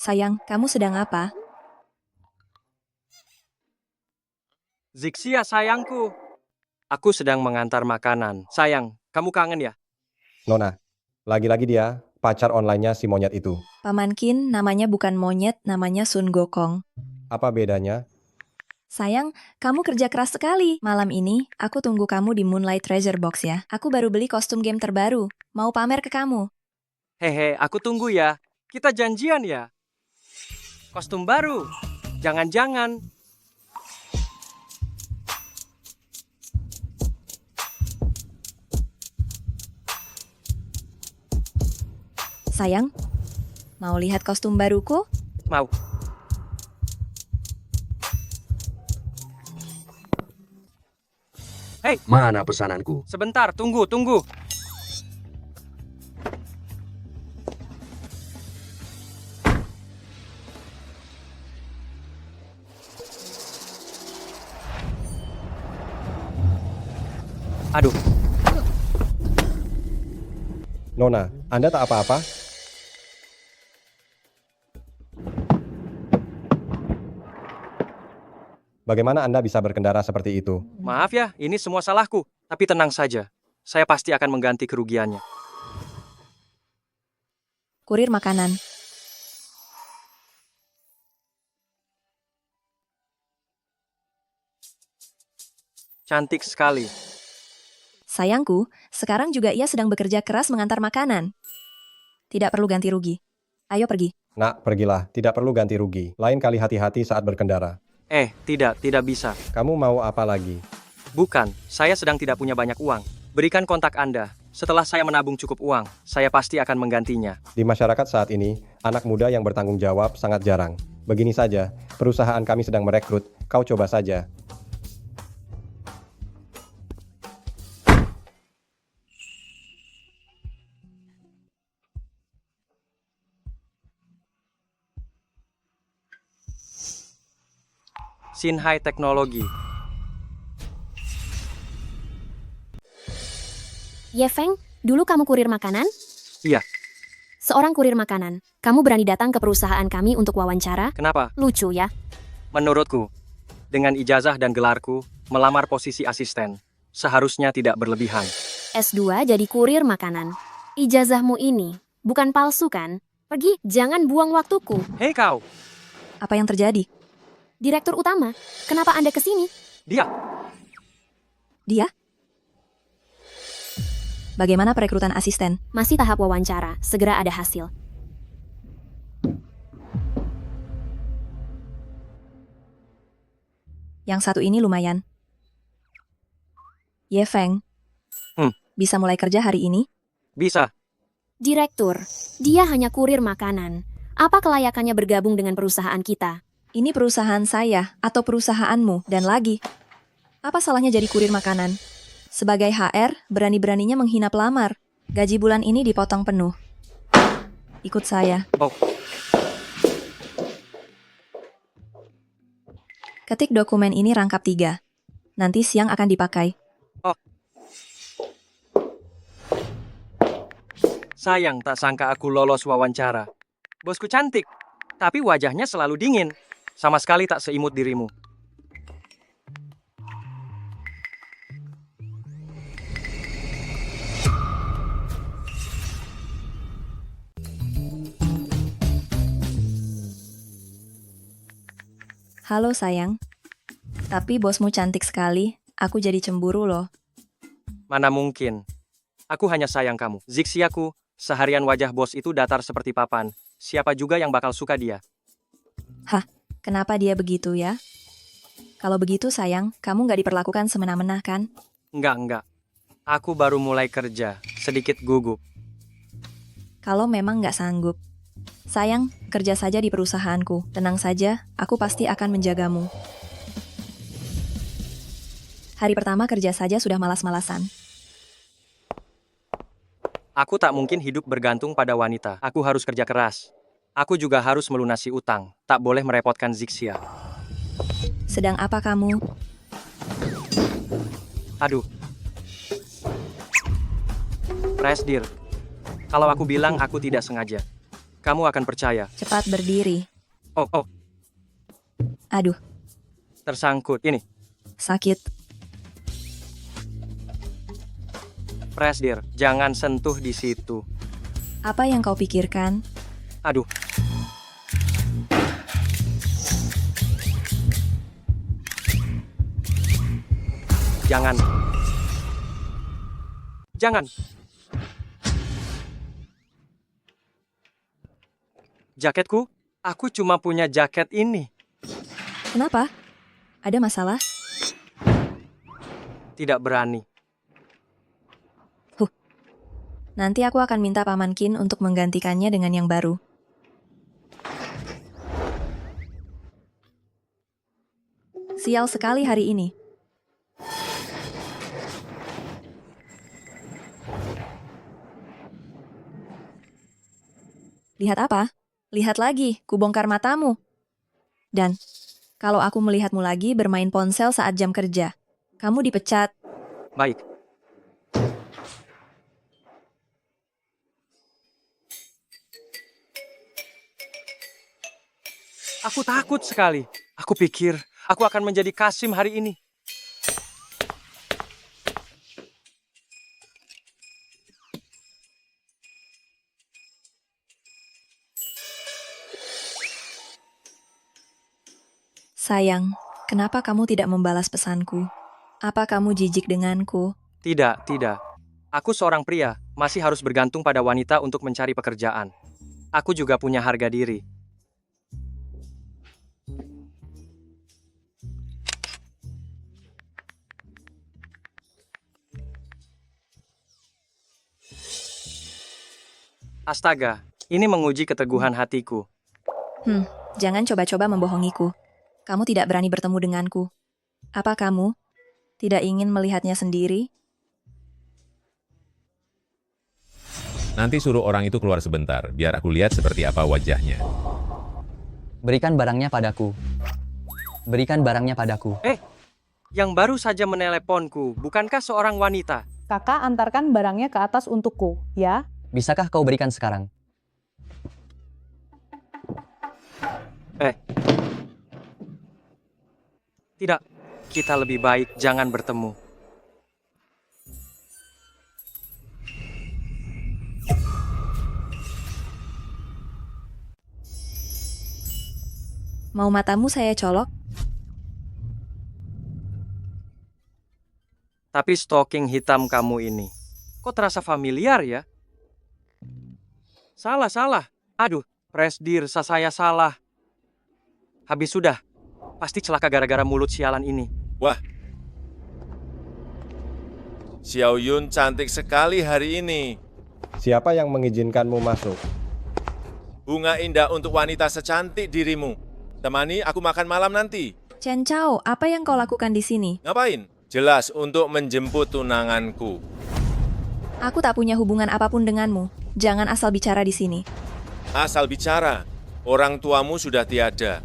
Sayang, kamu sedang apa? Zixia sayangku, aku sedang mengantar makanan. Sayang, kamu kangen ya? Nona, lagi-lagi dia pacar online-nya si monyet itu. Pamankin, namanya bukan monyet, namanya Sun Gokong. Apa bedanya? Sayang, kamu kerja keras sekali. Malam ini, aku tunggu kamu di Moonlight Treasure Box ya. Aku baru beli kostum game terbaru. Mau pamer ke kamu. Hehe, aku tunggu ya. Kita janjian ya. Kostum baru. Jangan-jangan. Sayang, mau lihat kostum baruku? Mau. Hei, Mana pesananku? sebentar, tunggu. Aduh, Nona, Anda tak apa-apa? Bagaimana Anda bisa berkendara seperti itu? maaf ya, ini semua salahku. Tapi tenang saja, saya pasti akan mengganti kerugiannya. Kurir makanan. Cantik sekali. Sayangku, sekarang juga ia sedang bekerja keras mengantar makanan. Tidak perlu ganti rugi. Ayo pergi. Nak, pergilah. Tidak perlu ganti rugi. Lain kali hati-hati saat berkendara. Tidak bisa. Kamu mau apa lagi? Bukan, saya sedang tidak punya banyak uang. Berikan kontak Anda. Setelah saya menabung cukup uang, saya pasti akan menggantinya. Di masyarakat saat ini, anak muda yang bertanggung jawab sangat jarang. Begini saja, perusahaan kami sedang merekrut. Kau coba saja. Sinhai Teknologi. Ye Feng, dulu kamu kurir makanan? Iya. Seorang kurir makanan. Kamu berani datang ke perusahaan kami untuk wawancara? Kenapa? Lucu ya. Menurutku, dengan ijazah dan gelarku, melamar posisi asisten, seharusnya tidak berlebihan. S2 jadi kurir makanan. Ijazahmu ini bukan palsu kan? Pergi, jangan buang waktuku. Hei kau, Apa yang terjadi? Direktur utama, kenapa Anda ke sini? dia. Dia? Bagaimana perekrutan asisten? Masih tahap wawancara, segera ada hasil. Yang satu ini lumayan. Ye Feng. Bisa mulai kerja hari ini? Bisa. Direktur, dia hanya kurir makanan. Apa kelayakannya bergabung dengan perusahaan kita? Ini perusahaan saya atau perusahaanmu dan lagi. Apa salahnya jadi kurir makanan? Sebagai HR, berani-beraninya menghina pelamar. Gaji bulan ini dipotong penuh. Ikut saya. Oh, Ketik dokumen ini rangkap 3. Nanti siang akan dipakai. sayang tak sangka aku lolos wawancara. Bosku cantik, tapi wajahnya selalu dingin. Sama sekali tak seimut dirimu. Halo sayang. Tapi bosmu cantik sekali. Aku jadi cemburu loh. Mana mungkin. Aku hanya sayang kamu. Zixiaku, seharian wajah bos itu datar seperti papan. Siapa juga yang bakal suka dia? Kenapa dia begitu ya? Kalau begitu sayang, kamu nggak diperlakukan semena-mena kan? Enggak. Aku baru mulai kerja, sedikit gugup. Kalau memang nggak sanggup. Sayang, kerja saja di perusahaanku. Tenang saja, aku pasti akan menjagamu. Hari pertama kerja saja sudah malas-malasan. Aku tak mungkin hidup bergantung pada wanita. Aku harus kerja keras. Aku juga harus melunasi utang. Tak boleh merepotkan Zixia. Sedang apa kamu? Aduh. Presdir. Kalau aku bilang aku tidak sengaja. kamu akan percaya. Cepat berdiri. Oh, Aduh, tersangkut. Ini, sakit. Presdir, jangan sentuh di situ. Apa yang kau pikirkan? Aduh. Jangan. Jangan. Jaketku? Aku cuma punya jaket ini. Kenapa? Ada masalah? Tidak berani. Nanti aku akan minta Paman Qin untuk menggantikannya dengan yang baru. Sial sekali hari ini. Lihat apa? Lihat lagi, kubongkar matamu. Dan, kalau aku melihatmu lagi bermain ponsel saat jam kerja, kamu dipecat. Baik. Aku takut sekali. Aku pikir aku akan menjadi Kasim hari ini. Sayang, kenapa kamu tidak membalas pesanku? Apa kamu jijik denganku? Tidak, tidak. Aku seorang pria, masih harus bergantung pada wanita untuk mencari pekerjaan. Aku juga punya harga diri. Astaga, ini menguji keteguhan hatiku. Jangan coba-coba membohongiku. Kamu tidak berani bertemu denganku. Apa kamu tidak ingin melihatnya sendiri? Nanti suruh orang itu keluar sebentar, biar aku lihat seperti apa wajahnya. Berikan barangnya padaku. Berikan barangnya padaku. Yang baru saja meneleponku, bukankah seorang wanita? Kakak antarkan barangnya ke atas untukku, ya? Bisakah kau berikan sekarang? Tidak, kita lebih baik jangan bertemu. Mau matamu saya colok? Tapi stocking hitam kamu ini, kok terasa familiar ya? Salah. Aduh, Presdir, saya salah. Habis sudah. Pasti celaka gara-gara mulut sialan ini. Wah, Xiao Yun cantik sekali hari ini. Siapa yang mengizinkanmu masuk? Bunga indah untuk wanita secantik dirimu. Temani aku makan malam nanti. Chen Chao, apa yang kau lakukan di sini? Ngapain? Jelas untuk menjemput tunanganku. Aku tak punya hubungan apapun denganmu. Jangan asal bicara di sini. Asal bicara, orang tuamu sudah tiada.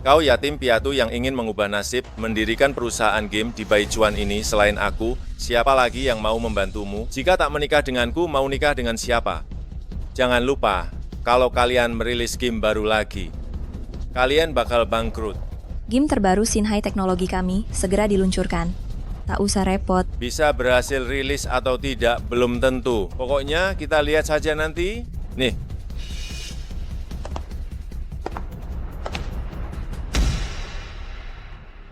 Kau yatim piatu yang ingin mengubah nasib, mendirikan perusahaan game di Baijuan ini selain aku, siapa lagi yang mau membantumu? Jika tak menikah denganku, mau nikah dengan siapa? Jangan lupa, kalau kalian merilis game baru lagi, kalian bakal bangkrut. Game terbaru Shinhai teknologi kami segera diluncurkan. Tak usah repot. Bisa berhasil rilis atau tidak, belum tentu. Pokoknya kita lihat saja nanti. Nih,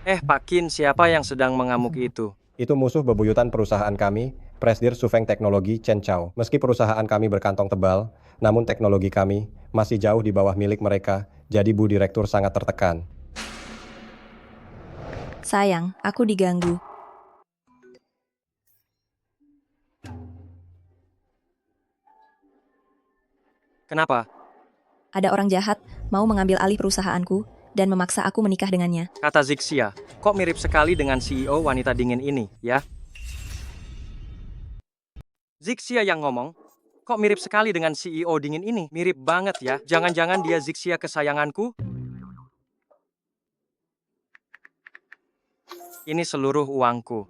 Pak Qin, siapa yang sedang mengamuk itu? Itu musuh bebuyutan perusahaan kami, Presdir Sufeng Teknologi Chen Chao. Meski perusahaan kami berkantong tebal, namun teknologi kami masih jauh di bawah milik mereka, jadi Bu Direktur sangat tertekan. Sayang, aku diganggu. Kenapa? Ada orang jahat mau mengambil alih perusahaanku dan memaksa aku menikah dengannya. Kata Zixia, kok mirip sekali dengan CEO wanita dingin ini, ya? Zixia yang ngomong, kok mirip sekali dengan CEO dingin ini? Mirip banget ya. Jangan-jangan dia Zixia kesayanganku? Ini seluruh uangku.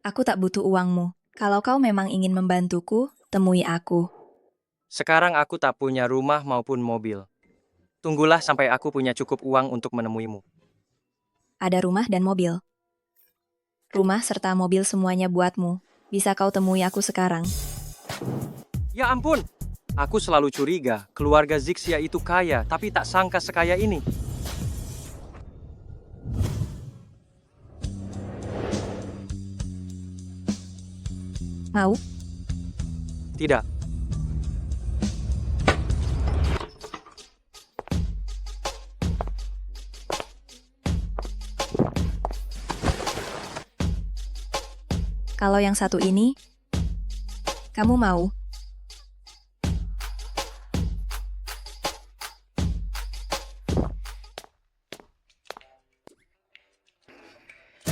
Aku tak butuh uangmu. Kalau kau memang ingin membantuku, temui aku. Sekarang aku tak punya rumah maupun mobil. Tunggulah sampai aku punya cukup uang untuk menemuimu. Ada rumah dan mobil. Rumah serta mobil semuanya buatmu. Bisa kau temui aku sekarang. Ya ampun! Aku selalu curiga, keluarga Zixia itu kaya, tapi tak sangka sekaya ini. Mau? Tidak. Kalau yang satu ini, kamu mau?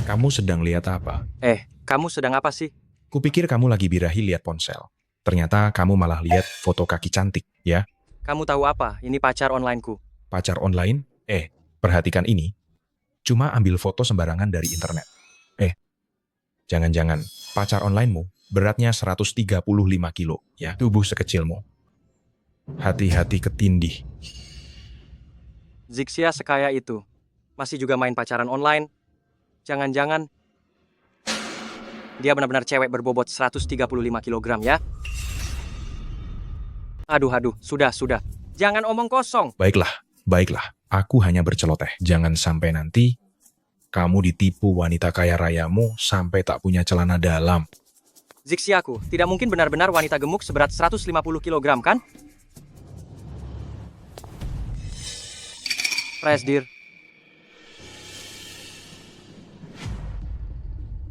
Kamu sedang lihat apa? Kamu sedang apa sih? Kupikir kamu lagi birahi lihat ponsel. Ternyata kamu malah lihat foto kaki cantik, ya? Kamu tahu apa? Ini pacar onlineku. Pacar online? Perhatikan ini. Cuma ambil foto sembarangan dari internet. Jangan-jangan pacar onlinemu beratnya 135 kilo, ya? Tubuh sekecilmu. Hati-hati ketindih. Zixia sekaya itu. Masih juga main pacaran online. Jangan-jangan dia benar-benar cewek berbobot 135 kilogram ya? Aduh, sudah. Jangan omong kosong. Baiklah. Aku hanya berceloteh. Jangan sampai nanti kamu ditipu wanita kaya rayamu sampai tak punya celana dalam. Zixiaku, tidak mungkin benar-benar wanita gemuk seberat 150 kilogram kan? Presdir.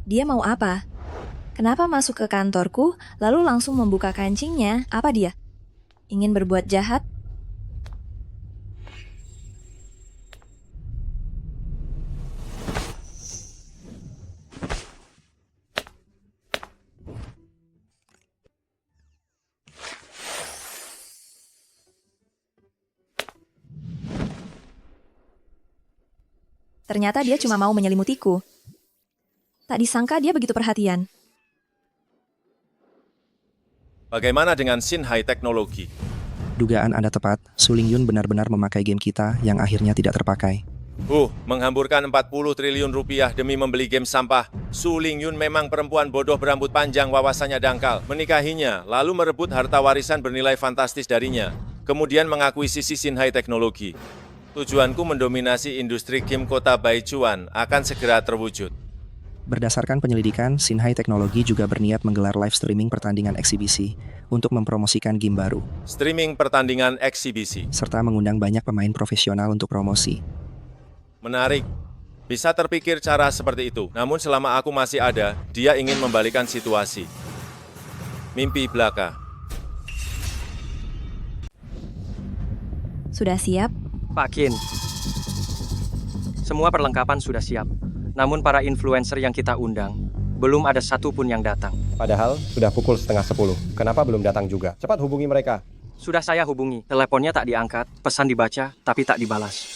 Dia mau apa? Kenapa masuk ke kantorku, lalu langsung membuka kancingnya? Apa dia? Ingin berbuat jahat? Ternyata dia cuma mau menyelimutiku. Tak disangka dia begitu perhatian. Bagaimana dengan Shinhai Teknologi? Dugaan Anda tepat, Su Lingyun benar-benar memakai game kita yang akhirnya tidak terpakai. Menghamburkan 40 triliun rupiah demi membeli game sampah. Su Lingyun memang perempuan bodoh berambut panjang, wawasannya dangkal. Menikahinya, lalu merebut harta warisan bernilai fantastis darinya. Kemudian mengakuisisi Shinhai Teknologi. Tujuanku mendominasi industri game kota Baichuan akan segera terwujud. Berdasarkan penyelidikan, Shinhai Teknologi juga berniat menggelar live streaming pertandingan eksibisi untuk mempromosikan game baru, Streaming pertandingan eksibisi. serta mengundang banyak pemain profesional untuk promosi. Menarik. Bisa terpikir cara seperti itu. Namun selama aku masih ada, dia ingin membalikan situasi. Mimpi belaka. Sudah siap? Pak Qin. Semua perlengkapan sudah siap. Namun para influencer yang kita undang, belum ada satupun yang datang. Padahal sudah pukul 9:30. Kenapa belum datang juga? Cepat hubungi mereka. Sudah saya hubungi, teleponnya tak diangkat, pesan dibaca, tapi tak dibalas.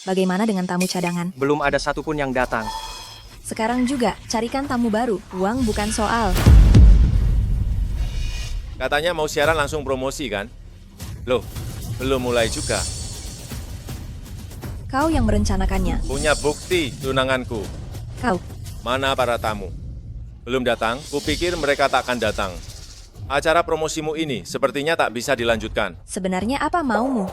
Bagaimana dengan tamu cadangan? Belum ada satupun yang datang. Sekarang juga, carikan tamu baru. Uang bukan soal. Katanya mau siaran langsung promosi kan? Loh, belum mulai juga. Kau yang merencanakannya. Punya bukti, tunanganku. Kau. Mana para tamu? Belum datang? Kupikir mereka tak akan datang. Acara promosimu ini sepertinya tak bisa dilanjutkan. Sebenarnya apa maumu?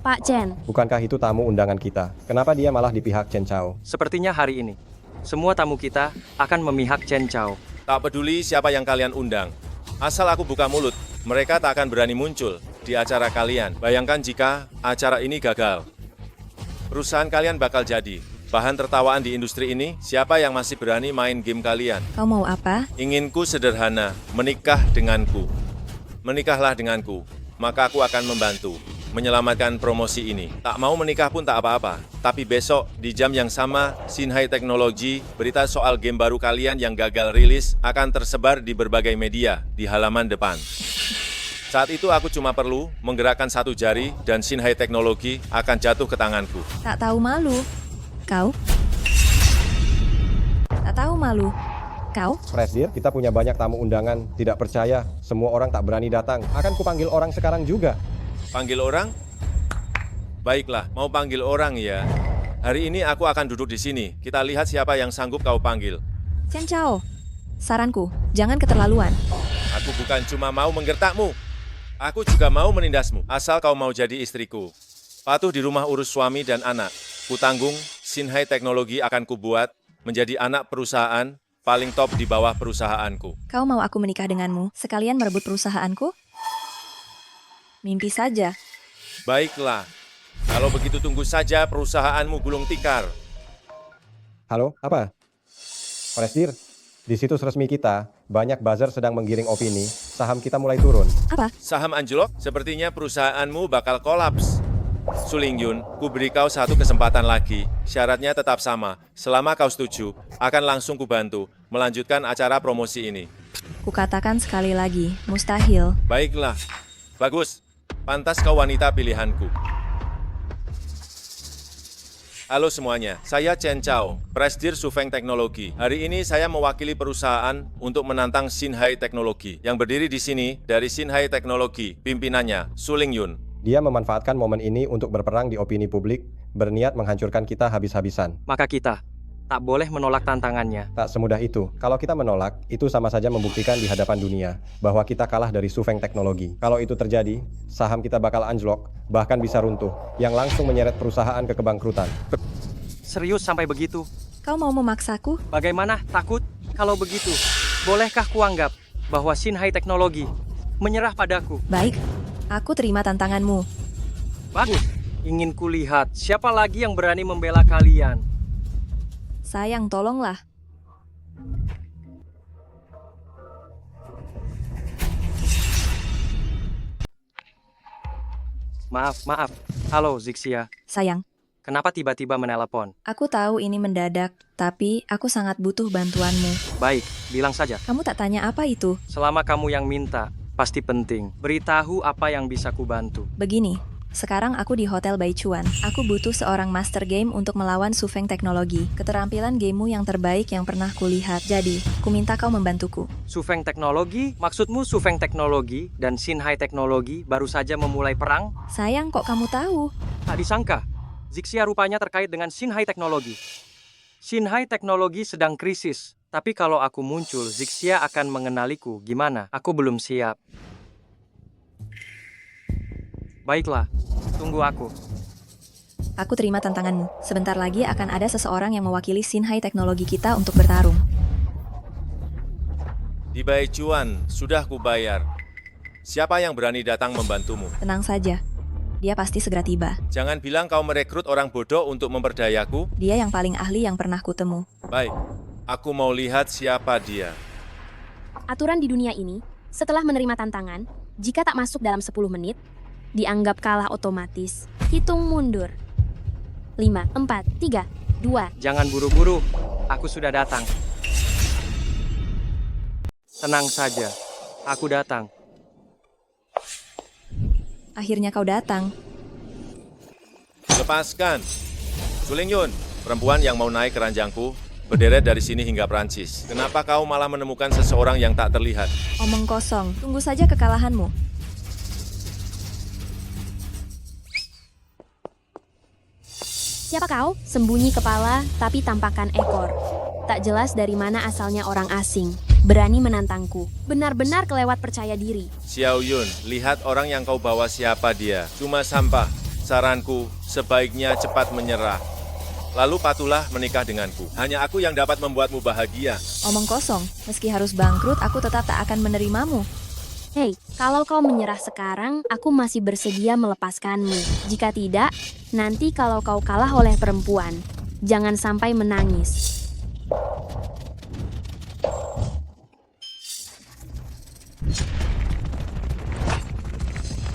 Pak Chen, Bukankah itu tamu undangan kita? Kenapa dia malah di pihak Chen Chao? Sepertinya hari ini, semua tamu kita akan memihak Chen Chao. Tak peduli siapa yang kalian undang. Asal aku buka mulut, mereka tak akan berani muncul di acara kalian. Bayangkan jika acara ini gagal. Perusahaan kalian bakal jadi bahan tertawaan di industri ini. Siapa yang masih berani main game kalian? Kau mau apa? Inginku sederhana, menikah denganku. Menikahlah denganku, maka aku akan membantu menyelamatkan promosi ini. Tak mau menikah pun tak apa-apa. Tapi besok, di jam yang sama, Shinhai Teknologi, berita soal game baru kalian yang gagal rilis akan tersebar di berbagai media di halaman depan. Saat itu aku cuma perlu menggerakkan satu jari dan Shinhai Teknologi akan jatuh ke tanganku. Tak tahu malu. Kau? Tak tahu malu. Kau? Presdir, kita punya banyak tamu undangan. Tidak percaya, semua orang tak berani datang. Akan kupanggil orang sekarang juga. Panggil orang? Baiklah, mau panggil orang ya. Hari ini aku akan duduk di sini. Kita lihat siapa yang sanggup kau panggil. Chen Chao. Saranku, jangan keterlaluan. Aku bukan cuma mau menggertakmu. Aku juga mau menindasmu, asal kau mau jadi istriku. Patuh di rumah urus suami dan anak. Kutanggung, Sinhai Teknologi akan kubuat menjadi anak perusahaan paling top di bawah perusahaanku. Kau mau aku menikah denganmu, sekalian merebut perusahaanku? Mimpi saja. Baiklah, kalau begitu tunggu saja perusahaanmu gulung tikar. Halo, apa? Presdir, di situs resmi kita, banyak buzzer sedang menggiring opini, saham kita mulai turun. Apa? Saham anjlok, sepertinya perusahaanmu bakal kolaps. Suling Yun, ku beri kau satu kesempatan lagi. Syaratnya tetap sama. Selama kau setuju, akan langsung kubantu melanjutkan acara promosi ini. Kukatakan sekali lagi, mustahil. Baiklah. Bagus. Pantas kau wanita pilihanku. Halo semuanya, saya Chen Chao, Presdir Sufeng Teknologi. Hari ini saya mewakili perusahaan untuk menantang Sinhai Teknologi. Yang berdiri di sini dari Sinhai Teknologi, pimpinannya Suling Yun. Dia memanfaatkan momen ini untuk berperang di opini publik, berniat menghancurkan kita habis-habisan. Maka kita tak boleh menolak tantangannya. Tak semudah itu. Kalau kita menolak, itu sama saja membuktikan di hadapan dunia bahwa kita kalah dari Sufeng Teknologi. Kalau itu terjadi, saham kita bakal anjlok, bahkan bisa runtuh, yang langsung menyeret perusahaan ke kebangkrutan. Serius sampai begitu? Kau mau memaksaku? Bagaimana? Takut? Kalau begitu, bolehkah kuanggap bahwa Sinhai Teknologi menyerah padaku? Baik, aku terima tantanganmu. Bagus. Ingin kulihat siapa lagi yang berani membela kalian. Sayang, tolonglah. Maaf. Halo, Zixia. Sayang, Kenapa tiba-tiba menelepon? aku tahu ini mendadak, tapi aku sangat butuh bantuanmu. Baik, bilang saja. Kamu tak tanya apa itu? Selama kamu yang minta, pasti penting. Beritahu apa yang bisa kubantu. Begini, sekarang aku di Hotel Baichuan. Aku butuh seorang master game untuk melawan Sufeng Teknologi. Keterampilan gamemu yang terbaik yang pernah kulihat. Jadi, ku minta kau membantuku. Sufeng Teknologi? Maksudmu Sufeng Teknologi dan Sinhai Teknologi baru saja memulai perang? Sayang, kok kamu tahu? Tak disangka, Zixia rupanya terkait dengan Sinhai Teknologi. Sinhai Teknologi sedang krisis. Tapi kalau aku muncul, Zixia akan mengenaliku. Gimana? Aku belum siap. Baiklah, tunggu aku. Aku terima tantanganmu. Sebentar lagi akan ada seseorang yang mewakili Sinhai Teknologi kita untuk bertarung. Di Baichuan, sudah kubayar. Siapa yang berani datang membantumu? Tenang saja. Dia pasti segera tiba. Jangan bilang kau merekrut orang bodoh untuk memperdayaku. Dia yang paling ahli yang pernah kutemu. Baik, aku mau lihat siapa dia. Aturan di dunia ini, setelah menerima tantangan, jika tak masuk dalam 10 menit, dianggap kalah otomatis. Hitung mundur. 5, 4, 3, 2. Jangan buru-buru, aku sudah datang. Tenang saja, aku datang. Akhirnya kau datang. Lepaskan. Suling Yun, perempuan yang mau naik ke ranjangku, berderet dari sini hingga Prancis. Kenapa kau malah menemukan seseorang yang tak terlihat? Omong kosong. Tunggu saja kekalahanmu. Siapa kau? Sembunyi kepala, tapi tampakkan ekor. Tak jelas dari mana asalnya orang asing. Berani menantangku. Benar-benar kelewat percaya diri. Xiao Yun, lihat orang yang kau bawa siapa dia. Cuma sampah. Saranku, sebaiknya cepat menyerah. Lalu patulah menikah denganku. Hanya aku yang dapat membuatmu bahagia. Omong kosong. Meski harus bangkrut, aku tetap tak akan menerimamu. Hei, kalau kau menyerah sekarang, aku masih bersedia melepaskanmu. Jika tidak, nanti kalau kau kalah oleh perempuan, jangan sampai menangis.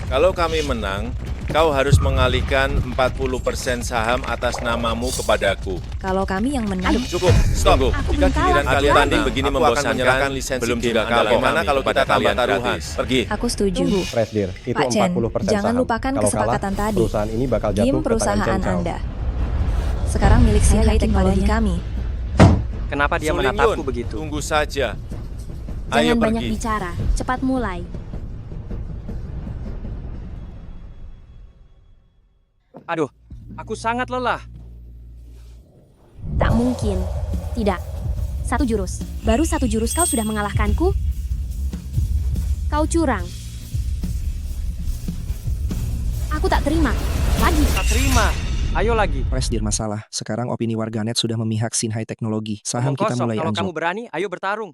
Kalau kami menang, kau harus mengalihkan 40% saham atas namamu kepadaku. Kalau kami yang menang, Cukup, stop. Aku Jika belum giliran tahu. kalian tanding Aku begini akan membosankan, menyerahkan lisensi belum game juga Anda kalah. Bagaimana kami kalau kepada kita tambah kalian taruhan? gratis? Pergi. aku setuju. Presdir, itu Pak Chen, 40% jangan saham. lupakan Kalau kesepakatan kalah, tadi. perusahaan ini bakal jatuh Game ke tangan perusahaan Chen Chao. Anda. Sekarang milik Sinhai Teknologi kami. Kenapa dia Su menatapku Lingyun, begitu? tunggu saja. Jangan Ayo banyak pergi. bicara, cepat mulai. Aduh, aku sangat lelah. Tak mungkin. Tidak. 1 jurus. Baru 1 jurus kau sudah mengalahkanku? Kau curang. Aku tak terima. Lagi. Tak terima. Ayo lagi. Presdir masalah. Sekarang opini warganet sudah memihak Sinhai Teknologi. Saham Omong kita kosong, mulai kalau kamu anjlok. berani, ayo bertarung.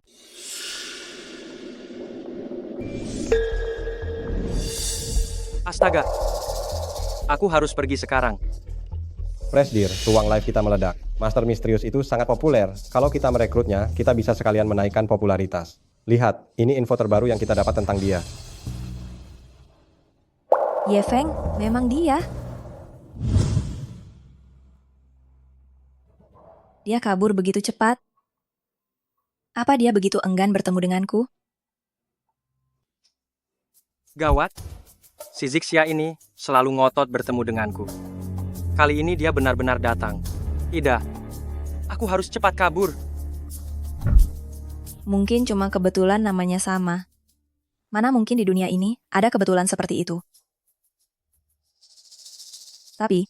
Astaga. Aku harus pergi sekarang. Presdir, ruang live kita meledak. Master misterius itu sangat populer. Kalau kita merekrutnya, kita bisa sekalian menaikkan popularitas. Lihat, ini info terbaru yang kita dapat tentang dia. Ye Feng, memang dia. Dia kabur begitu cepat. Apa dia begitu enggan bertemu denganku? Gawat. Si Zixia ini selalu ngotot bertemu denganku. Kali ini dia benar-benar datang. Tidak. Aku harus cepat kabur. Mungkin cuma kebetulan namanya sama. Mana mungkin di dunia ini ada kebetulan seperti itu. Tapi,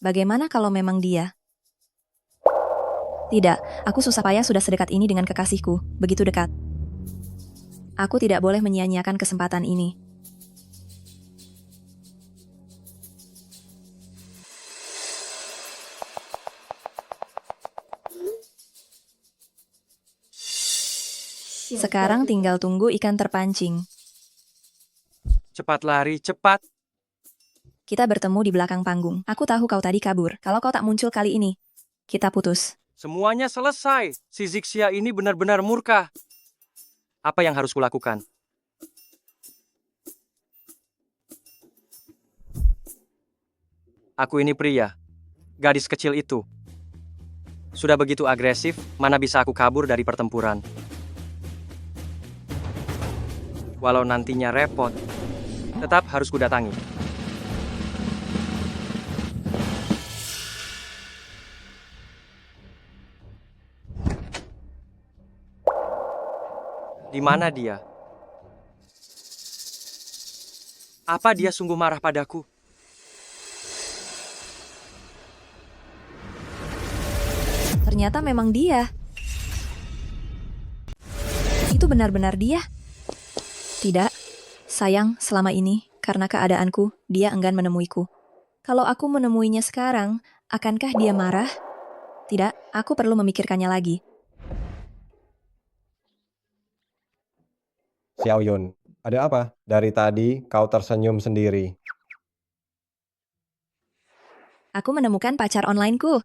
bagaimana kalau memang dia? Tidak, aku susah payah sudah sedekat ini dengan kekasihku, begitu dekat. Aku tidak boleh menyia-nyiakan kesempatan ini. Sekarang tinggal tunggu ikan terpancing. Cepat lari, cepat. Kita bertemu di belakang panggung. Aku tahu kau tadi kabur. Kalau kau tak muncul kali ini, kita putus. Semuanya selesai. Si Zixia ini benar-benar murka. Apa yang harus kulakukan? Aku ini pria. Gadis kecil itu. Sudah begitu agresif, mana bisa aku kabur dari pertempuran. Walau nantinya repot, tetap harus kudatangi. Di mana dia? Apa dia sungguh marah padaku? Ternyata memang dia. Itu benar-benar dia. Tidak, sayang selama ini, karena keadaanku, dia enggan menemuiku. Kalau aku menemuinya sekarang, akankah dia marah? Tidak, aku perlu memikirkannya lagi. Xiao Yun, ada apa? Dari tadi kau tersenyum sendiri. Aku menemukan pacar onlineku.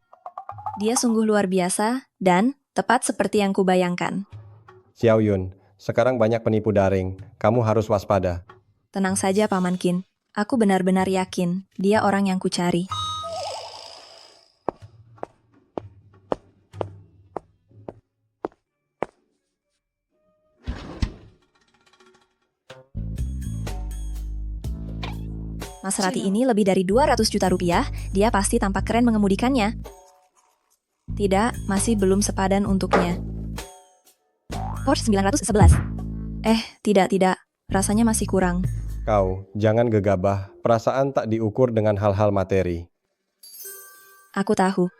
Dia sungguh luar biasa dan tepat seperti yang kubayangkan. Xiao Yun, sekarang banyak penipu daring. Kamu harus waspada. Tenang saja, Paman Qin. Aku benar-benar yakin dia orang yang kucari. Maserati ini lebih dari 200 juta rupiah, dia pasti tampak keren mengemudikannya. Tidak, masih belum sepadan untuknya. Porsche 911. Tidak. Rasanya masih kurang. Kau, jangan gegabah. Perasaan tak diukur dengan hal-hal materi. Aku tahu.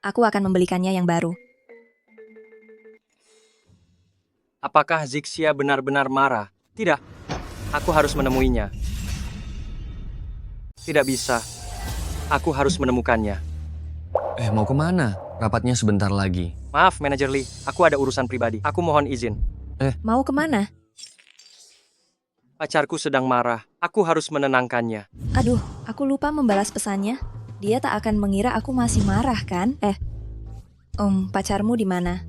Aku akan membelikannya yang baru. Apakah Zixia benar-benar marah? Tidak. Aku harus menemuinya. Tidak bisa. Aku harus menemukannya. Mau kemana? Rapatnya sebentar lagi. Maaf, Manajer Lee. Aku ada urusan pribadi. Aku mohon izin. Mau kemana? Pacarku sedang marah. Aku harus menenangkannya. Aduh, aku lupa membalas pesannya. Dia tak akan mengira aku masih marah, kan? Pacarmu di mana?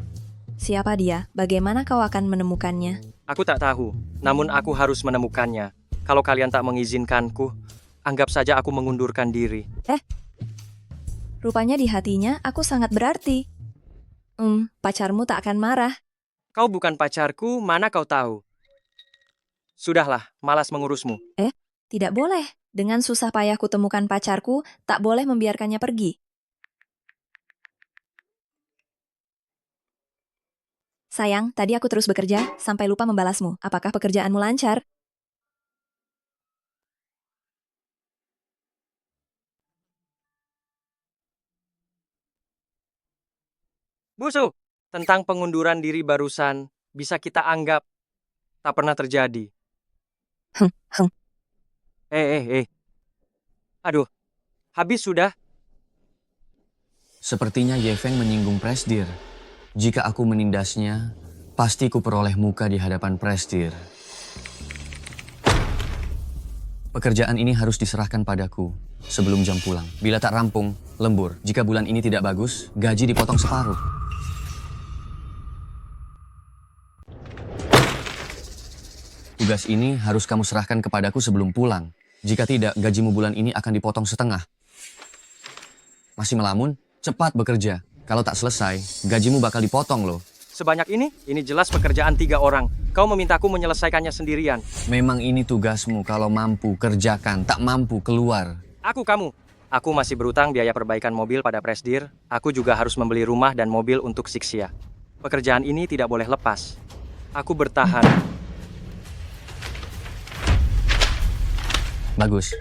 Siapa dia? Bagaimana kau akan menemukannya? Aku tak tahu. Namun aku harus menemukannya. Kalau kalian tak mengizinkanku, anggap saja aku mengundurkan diri. Rupanya di hatinya aku sangat berarti. Pacarmu tak akan marah. Kau bukan pacarku, mana kau tahu? Sudahlah, malas mengurusmu. Tidak boleh. Dengan susah payah kutemukan pacarku, tak boleh membiarkannya pergi. Sayang, tadi aku terus bekerja, sampai lupa membalasmu. Apakah pekerjaanmu lancar? Busu, tentang pengunduran diri barusan, bisa kita anggap tak pernah terjadi. Heng. Aduh, habis sudah. Sepertinya Yefeng menyinggung Presdir. Jika aku menindasnya, pasti ku peroleh muka di hadapan Presdir. Pekerjaan ini harus diserahkan padaku sebelum jam pulang. Bila tak rampung, lembur. Jika bulan ini tidak bagus, gaji dipotong separuh. Tugas ini harus kamu serahkan kepadaku sebelum pulang. Jika tidak, gajimu bulan ini akan dipotong setengah. Masih melamun? Cepat bekerja. Kalau tak selesai, gajimu bakal dipotong loh. Sebanyak ini jelas pekerjaan 3 orang. Kau memintaku menyelesaikannya sendirian. Memang ini tugasmu, kalau mampu kerjakan, tak mampu keluar. Kamu. Aku masih berutang biaya perbaikan mobil pada Presdir. Aku juga harus membeli rumah dan mobil untuk Zixia. Pekerjaan ini tidak boleh lepas. Aku bertahan. Bagus.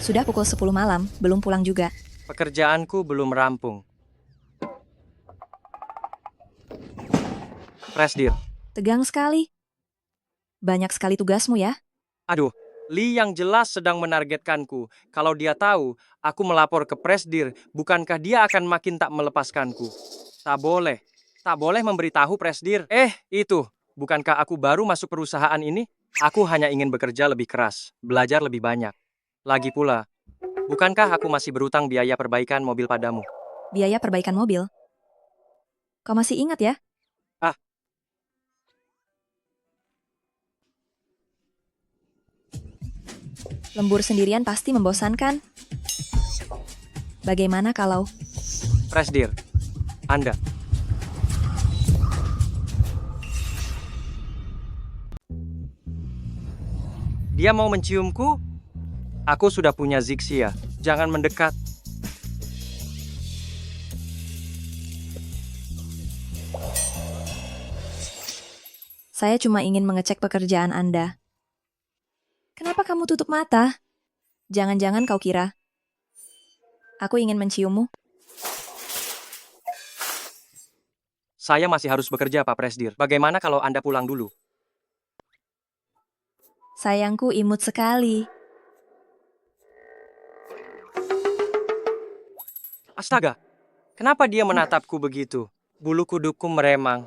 Sudah pukul 10 malam, belum pulang juga. Pekerjaanku belum rampung. Presdir. Tegang sekali. Banyak sekali tugasmu ya. Aduh, Lee yang jelas sedang menargetkanku. Kalau dia tahu, aku melapor ke Presdir, bukankah dia akan makin tak melepaskanku? Tak boleh. Tak boleh memberitahu Presdir. Itu. Bukankah aku baru masuk perusahaan ini? Aku hanya ingin bekerja lebih keras, belajar lebih banyak. Lagi pula, bukankah aku masih berutang biaya perbaikan mobil padamu? Biaya perbaikan mobil. Kau masih ingat ya? Lembur sendirian pasti membosankan. Bagaimana kalau... Presdir, Anda. Dia mau menciumku? Aku sudah punya Zixia. Jangan mendekat. Saya cuma ingin mengecek pekerjaan Anda. Kenapa kamu tutup mata? Jangan-jangan kau kira aku ingin menciummu? Saya masih harus bekerja, Pak Presdir. Bagaimana kalau Anda pulang dulu? Sayangku imut sekali. Astaga, kenapa dia menatapku begitu? Bulu kudukku meremang.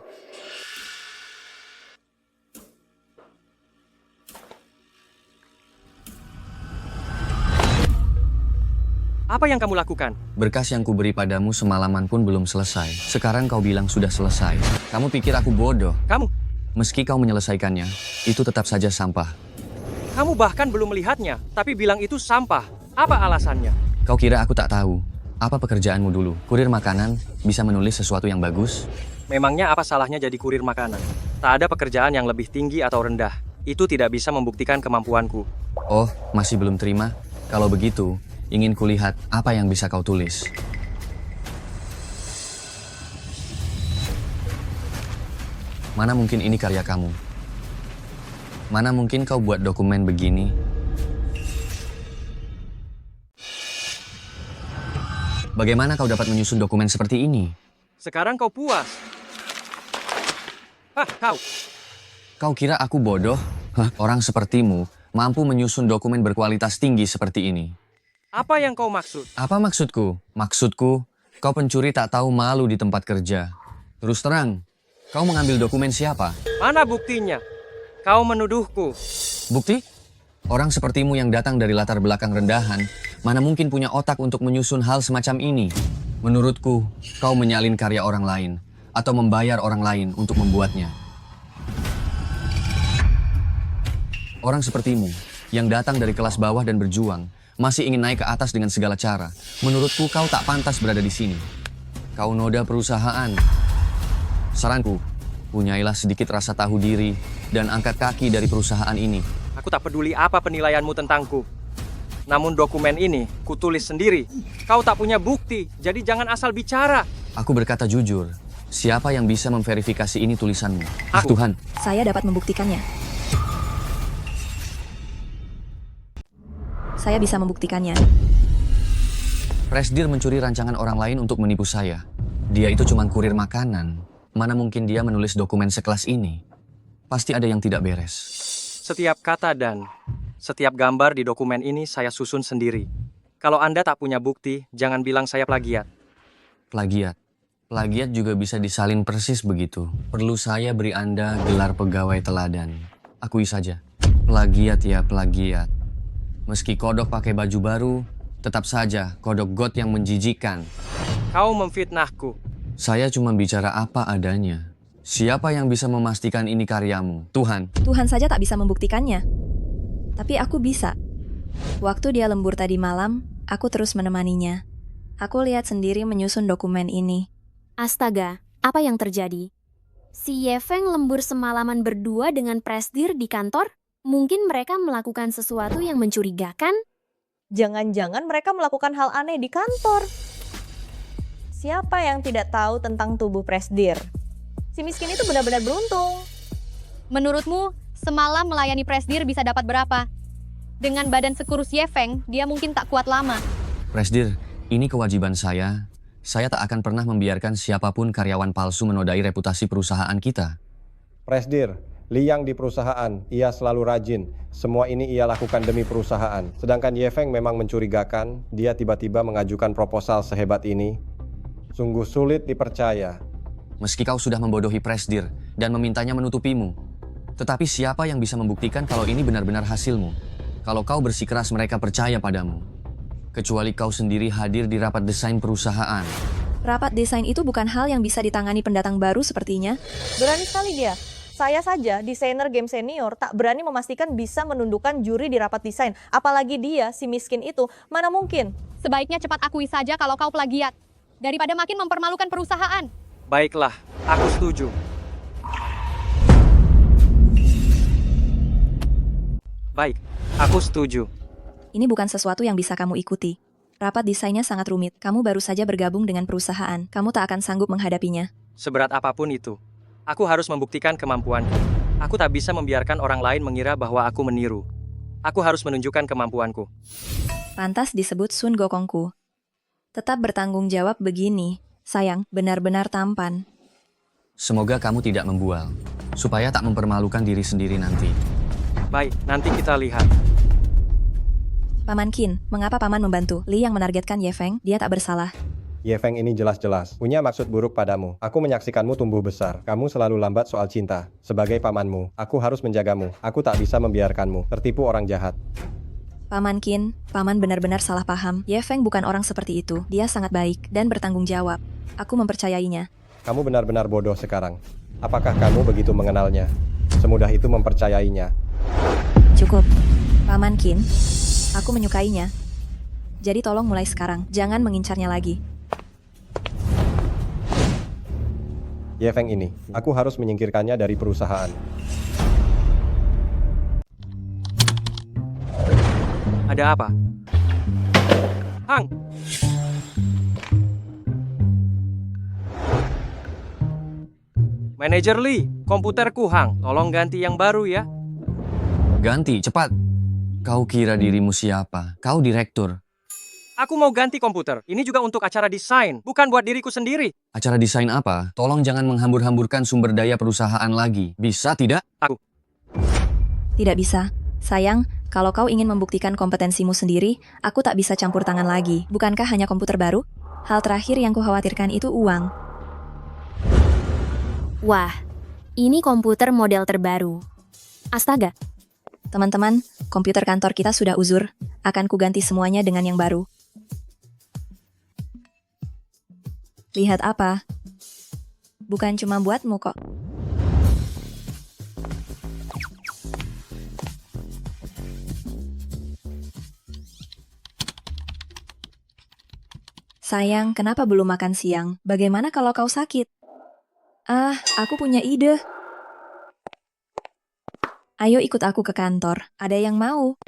Apa yang kamu lakukan? Berkas yang kuberi padamu semalaman pun belum selesai. Sekarang kau bilang sudah selesai. Kamu pikir aku bodoh? Kamu? Meski kau menyelesaikannya, itu tetap saja sampah. Kamu bahkan belum melihatnya, tapi bilang itu sampah. Apa alasannya? Kau kira aku tak tahu? Apa pekerjaanmu dulu? Kurir makanan, bisa menulis sesuatu yang bagus? Memangnya apa salahnya jadi kurir makanan? Tak ada pekerjaan yang lebih tinggi atau rendah. Itu tidak bisa membuktikan kemampuanku. Oh, masih belum terima? Kalau begitu, ingin kulihat apa yang bisa kau tulis. Mana mungkin ini karya kamu? Mana mungkin kau buat dokumen begini? Bagaimana kau dapat menyusun dokumen seperti ini? Sekarang kau puas. Kau. Kau kira aku bodoh? Orang sepertimu mampu menyusun dokumen berkualitas tinggi seperti ini. Apa yang kau maksud? Apa maksudku? Maksudku, kau pencuri tak tahu malu di tempat kerja. Terus terang, kau mengambil dokumen siapa? Mana buktinya? Kau menuduhku. Bukti? Orang sepertimu yang datang dari latar belakang rendahan, mana mungkin punya otak untuk menyusun hal semacam ini? Menurutku, kau menyalin karya orang lain, atau membayar orang lain untuk membuatnya. Orang sepertimu, yang datang dari kelas bawah dan berjuang, Masih ingin naik ke atas dengan segala cara. Menurutku kau tak pantas berada di sini. Kau noda perusahaan. Saranku, punyailah sedikit rasa tahu diri dan angkat kaki dari perusahaan ini. Aku tak peduli apa penilaianmu tentangku. Namun dokumen ini kutulis sendiri. Kau tak punya bukti, jadi jangan asal bicara. Aku berkata jujur. Siapa yang bisa memverifikasi ini tulisanmu? Aku. Tuhan, Saya dapat membuktikannya. Saya bisa membuktikannya. Presdir mencuri rancangan orang lain untuk menipu saya. Dia itu cuma kurir makanan. Mana mungkin dia menulis dokumen sekelas ini? Pasti ada yang tidak beres. Setiap kata dan setiap gambar di dokumen ini saya susun sendiri. Kalau Anda tak punya bukti, jangan bilang saya plagiat. Plagiat. Plagiat juga bisa disalin persis begitu. Perlu saya beri Anda gelar pegawai teladan. Akui saja. Plagiat ya plagiat. Meski kodok pakai baju baru, tetap saja kodok got yang menjijikan. Kau memfitnahku. Saya cuma bicara apa adanya. Siapa yang bisa memastikan ini karyamu? Tuhan. Tuhan saja tak bisa membuktikannya. Tapi aku bisa. Waktu dia lembur tadi malam, aku terus menemaninya. Aku lihat sendiri menyusun dokumen ini. Astaga, apa yang terjadi? Si Yefeng lembur semalaman berdua dengan Presdir di kantor? Mungkin mereka melakukan sesuatu yang mencurigakan? Jangan-jangan mereka melakukan hal aneh di kantor. Siapa yang tidak tahu tentang tubuh Presdir? Si miskin itu benar-benar beruntung. Menurutmu, semalam melayani Presdir bisa dapat berapa? Dengan badan sekurus Yefeng, dia mungkin tak kuat lama. Presdir, ini kewajiban saya. Saya tak akan pernah membiarkan siapapun karyawan palsu menodai reputasi perusahaan kita. Presdir, Liang di perusahaan, ia selalu rajin. Semua ini ia lakukan demi perusahaan. Sedangkan Yefeng memang mencurigakan, dia tiba-tiba mengajukan proposal sehebat ini. Sungguh sulit dipercaya. Meski kau sudah membodohi Presdir dan memintanya menutupimu. Tetapi siapa yang bisa membuktikan kalau ini benar-benar hasilmu? Kalau kau bersikeras mereka percaya padamu. Kecuali kau sendiri hadir di rapat desain perusahaan. Rapat desain itu bukan hal yang bisa ditangani pendatang baru sepertinya. Berani sekali dia. Saya saja, desainer game senior, tak berani memastikan bisa menundukkan juri di rapat desain. Apalagi dia, si miskin itu, mana mungkin? Sebaiknya cepat akui saja kalau kau plagiat. Daripada makin mempermalukan perusahaan. Baiklah, aku setuju. Baik, aku setuju. Ini bukan sesuatu yang bisa kamu ikuti. Rapat desainnya sangat rumit. Kamu baru saja bergabung dengan perusahaan. Kamu tak akan sanggup menghadapinya. Seberat apapun itu, aku harus membuktikan kemampuanku. Aku tak bisa membiarkan orang lain mengira bahwa aku meniru. Aku harus menunjukkan kemampuanku. Pantas disebut Sun Gokongku. Tetap bertanggung jawab begini. Sayang, benar-benar tampan. Semoga kamu tidak membual, supaya tak mempermalukan diri sendiri nanti. Baik, nanti kita lihat. Paman Qin, mengapa Paman membantu Li yang menargetkan Yefeng? Dia tak bersalah. Yefeng ini jelas-jelas punya maksud buruk padamu. Aku menyaksikanmu tumbuh besar. Kamu selalu lambat soal cinta. Sebagai pamanmu, aku harus menjagamu. Aku tak bisa membiarkanmu tertipu orang jahat. Paman Qin, Paman benar-benar salah paham. Yefeng bukan orang seperti itu. Dia sangat baik dan bertanggung jawab. Aku mempercayainya. Kamu benar-benar bodoh sekarang. Apakah kamu begitu mengenalnya? Semudah itu mempercayainya. Cukup. Paman Qin, aku menyukainya. Jadi tolong mulai sekarang. Jangan mengincarnya lagi. Yefeng ini, aku harus menyingkirkannya dari perusahaan. Ada apa? Hang! Manajer Lee, komputerku hang. Tolong ganti yang baru ya. Ganti, cepat. Kau kira dirimu siapa? Kau direktur. Aku mau ganti komputer. Ini juga untuk acara desain, bukan buat diriku sendiri. Acara desain apa? Tolong jangan menghambur-hamburkan sumber daya perusahaan lagi. Bisa tidak? Aku. Tidak bisa. Sayang, kalau kau ingin membuktikan kompetensimu sendiri, aku tak bisa campur tangan lagi. Bukankah hanya komputer baru? Hal terakhir yang kukhawatirkan itu uang. Wah, ini komputer model terbaru. Astaga, Teman-teman, komputer kantor kita sudah uzur. Akan kuganti semuanya dengan yang baru. Lihat apa? Bukan cuma buatmu kok. Sayang, kenapa belum makan siang? Bagaimana kalau kau sakit? Aku punya ide. Ayo ikut aku ke kantor. Ada yang mau?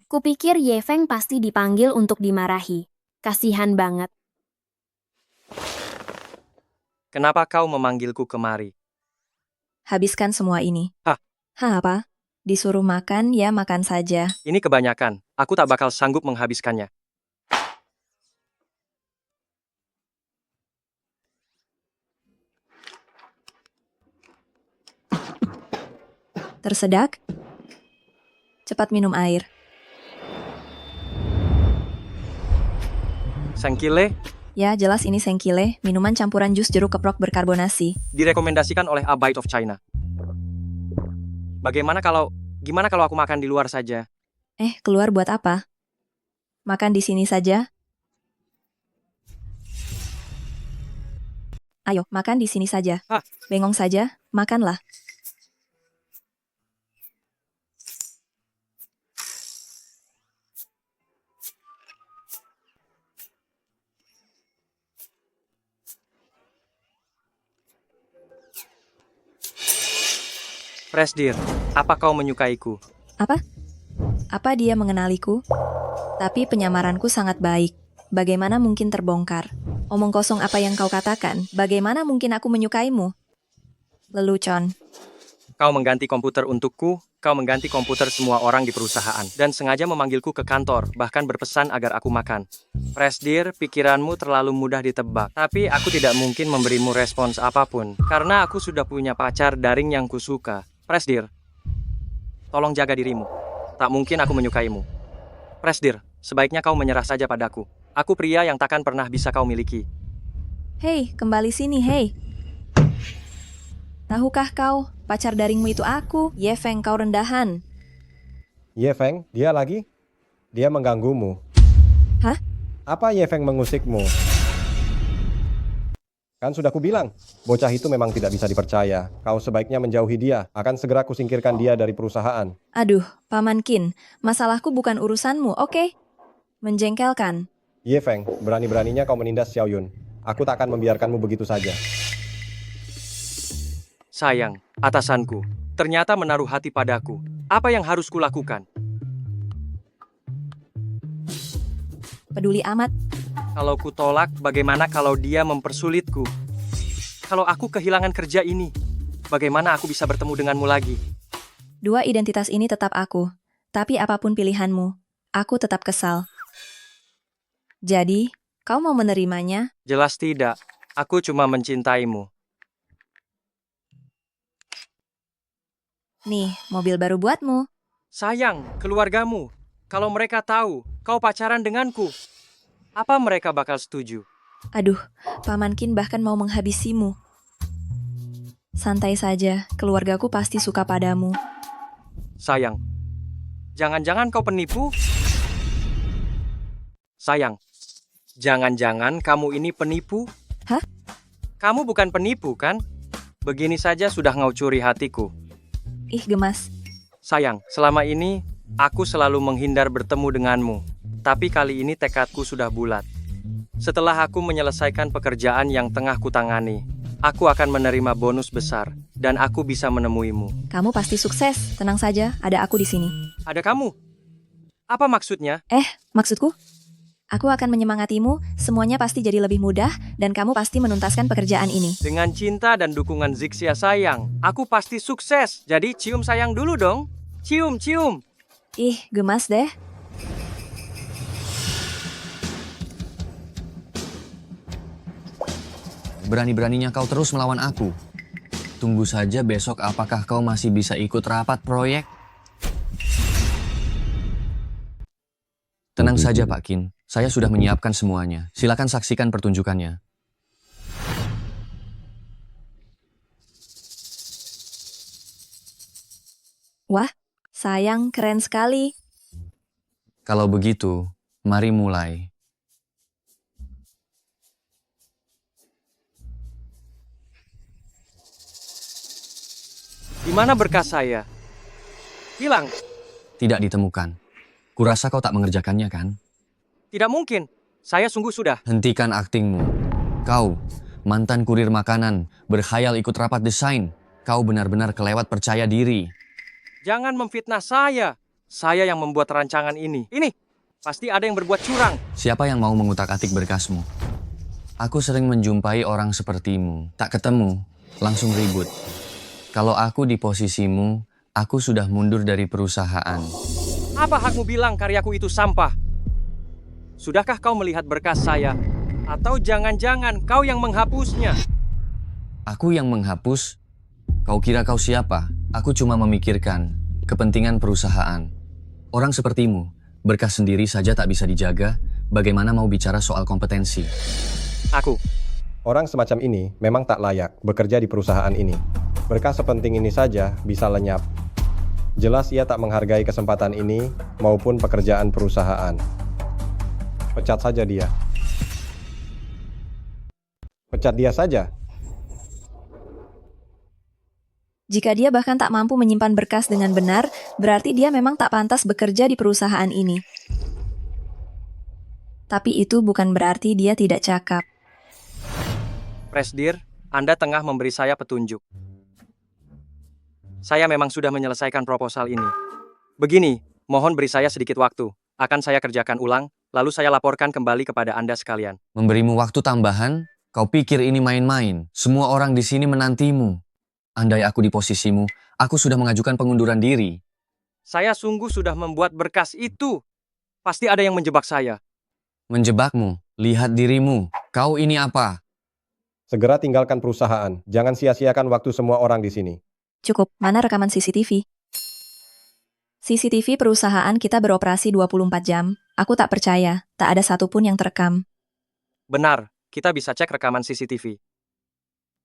Kupikir Ye Feng pasti dipanggil untuk dimarahi. Kasihan banget. Kenapa kau memanggilku kemari? Habiskan semua ini. Apa? Disuruh makan, ya makan saja. Ini kebanyakan. Aku tak bakal sanggup menghabiskannya. Tersedak? Cepat minum air. Sengkile Ya, jelas ini sengkile, minuman campuran jus jeruk keprok berkarbonasi. direkomendasikan oleh A Bite of China. Gimana kalau aku makan di luar saja? Keluar buat apa? Makan di sini saja. Ayo, makan di sini saja. Bengong saja, makanlah. Presdir, apa kau menyukaiku? Apa dia mengenaliku? Tapi penyamaranku sangat baik. Bagaimana mungkin terbongkar? Omong kosong apa yang kau katakan? Bagaimana mungkin aku menyukaimu? Lelucon. Kau mengganti komputer untukku, kau mengganti komputer semua orang di perusahaan, dan sengaja memanggilku ke kantor, bahkan berpesan agar aku makan. Presdir, pikiranmu terlalu mudah ditebak, tapi aku tidak mungkin memberimu respons apapun, karena aku sudah punya pacar daring yang kusuka. Presdir, tolong jaga dirimu. Tak mungkin aku menyukaimu. Presdir, sebaiknya kau menyerah saja padaku. Aku pria yang takkan pernah bisa kau miliki. Hei, kembali sini, hei. Tahukah kau, pacar daringmu itu aku, Ye Feng, kau rendahan. Ye Feng, dia lagi? Dia mengganggumu. Hah? Apa Ye Feng mengusikmu? Kan sudah kubilang, bocah itu memang tidak bisa dipercaya. Kau sebaiknya menjauhi dia. Akan segera kusingkirkan dia dari perusahaan. Aduh, Paman Qin, masalahku bukan urusanmu, oke? Menjengkelkan. Ye Feng, berani-beraninya kau menindas Xiao Yun. Aku tak akan membiarkanmu begitu saja. Sayang, atasanku, ternyata menaruh hati padaku. Apa yang harus kulakukan? Peduli amat. Kalau ku tolak, bagaimana kalau dia mempersulitku? Kalau aku kehilangan kerja ini, bagaimana aku bisa bertemu denganmu lagi? Dua identitas ini tetap aku. Tapi apapun pilihanmu, aku tetap kesal. Jadi, kau mau menerimanya? Jelas tidak. Aku cuma mencintaimu. Nih, mobil baru buatmu. Sayang, keluargamu. Kalau mereka tahu kau pacaran denganku, apa mereka bakal setuju? Aduh, Paman Qin bahkan mau menghabisimu. Santai saja, keluargaku pasti suka padamu. Sayang, jangan-jangan kau penipu? Sayang, jangan-jangan kamu ini penipu? Hah? Kamu bukan penipu, kan? Begini saja sudah ngaucuri hatiku. Ih, gemas. Sayang, selama ini aku selalu menghindar bertemu denganmu. Tapi kali ini tekadku sudah bulat. Setelah aku menyelesaikan pekerjaan yang tengah kutangani, aku akan menerima bonus besar, dan aku bisa menemuimu. Kamu pasti sukses. Tenang saja, ada aku di sini. Ada kamu? Apa maksudnya? Maksudku? Aku akan menyemangatimu, semuanya pasti jadi lebih mudah, dan kamu pasti menuntaskan pekerjaan ini. Dengan cinta dan dukungan Zixia sayang, aku pasti sukses. Jadi cium sayang dulu dong. Cium, cium. Ih, gemas deh. Berani-beraninya kau terus melawan aku. Tunggu saja besok apakah kau masih bisa ikut rapat proyek? Tenang saja Pak Qin, saya sudah menyiapkan semuanya. Silakan saksikan pertunjukannya. Wah, sayang, keren sekali. Kalau begitu, mari mulai. Di mana berkas saya? Hilang. Tidak ditemukan. Kurasa kau tak mengerjakannya kan? Tidak mungkin. Saya sungguh sudah. Hentikan aktingmu. Kau, mantan kurir makanan, berkhayal ikut rapat desain. Kau benar-benar kelewat percaya diri. Jangan memfitnah saya. Saya yang membuat rancangan ini. Ini, pasti ada yang berbuat curang. Siapa yang mau mengutak-atik berkasmu? Aku sering menjumpai orang sepertimu. Tak ketemu, langsung ribut. Kalau aku di posisimu, aku sudah mundur dari perusahaan. Apa hakmu bilang karyaku itu sampah? Sudahkah kau melihat berkas saya? Atau jangan-jangan kau yang menghapusnya? Aku yang menghapus? Kau kira kau siapa? Aku cuma memikirkan kepentingan perusahaan. Orang sepertimu, berkas sendiri saja tak bisa dijaga, bagaimana mau bicara soal kompetensi? Aku. Orang semacam ini memang tak layak bekerja di perusahaan ini. Berkas sepenting ini saja bisa lenyap. Jelas ia tak menghargai kesempatan ini maupun pekerjaan perusahaan. Pecat saja dia. Pecat dia saja. Jika dia bahkan tak mampu menyimpan berkas dengan benar, berarti dia memang tak pantas bekerja di perusahaan ini. Tapi itu bukan berarti dia tidak cakap. Presdir, Anda tengah memberi saya petunjuk. Saya memang sudah menyelesaikan proposal ini. Begini, mohon beri saya sedikit waktu. Akan saya kerjakan ulang, lalu saya laporkan kembali kepada Anda sekalian. Memberimu waktu tambahan? Kau pikir ini main-main? Semua orang di sini menantimu. Andai aku di posisimu, aku sudah mengajukan pengunduran diri. Saya sungguh sudah membuat berkas itu. Pasti ada yang menjebak saya. Menjebakmu? Lihat dirimu. Kau ini apa? Segera tinggalkan perusahaan. Jangan sia-siakan waktu semua orang di sini. Cukup, mana rekaman CCTV? CCTV perusahaan kita beroperasi 24 jam. Aku tak percaya, tak ada satupun yang terekam. Benar, kita bisa cek rekaman CCTV.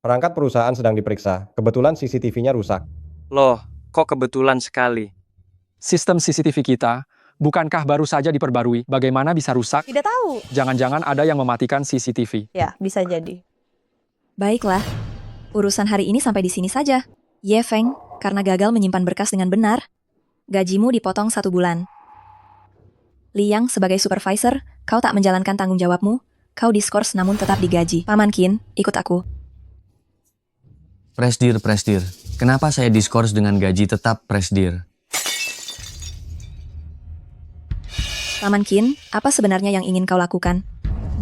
Perangkat perusahaan sedang diperiksa. Kebetulan CCTV-nya rusak. Loh, kok kebetulan sekali? Sistem CCTV kita, bukankah baru saja diperbarui? Bagaimana bisa rusak? Tidak tahu. Jangan-jangan ada yang mematikan CCTV. Ya, bisa jadi. Baiklah, urusan hari ini sampai di sini saja. Ye Feng, karena gagal menyimpan berkas dengan benar, gajimu dipotong 1 bulan. Liang, sebagai supervisor, kau tak menjalankan tanggung jawabmu, kau diskors namun tetap digaji. Paman Qin, ikut aku. Presdir, kenapa saya diskors dengan gaji tetap presdir? Paman Qin, apa sebenarnya yang ingin kau lakukan?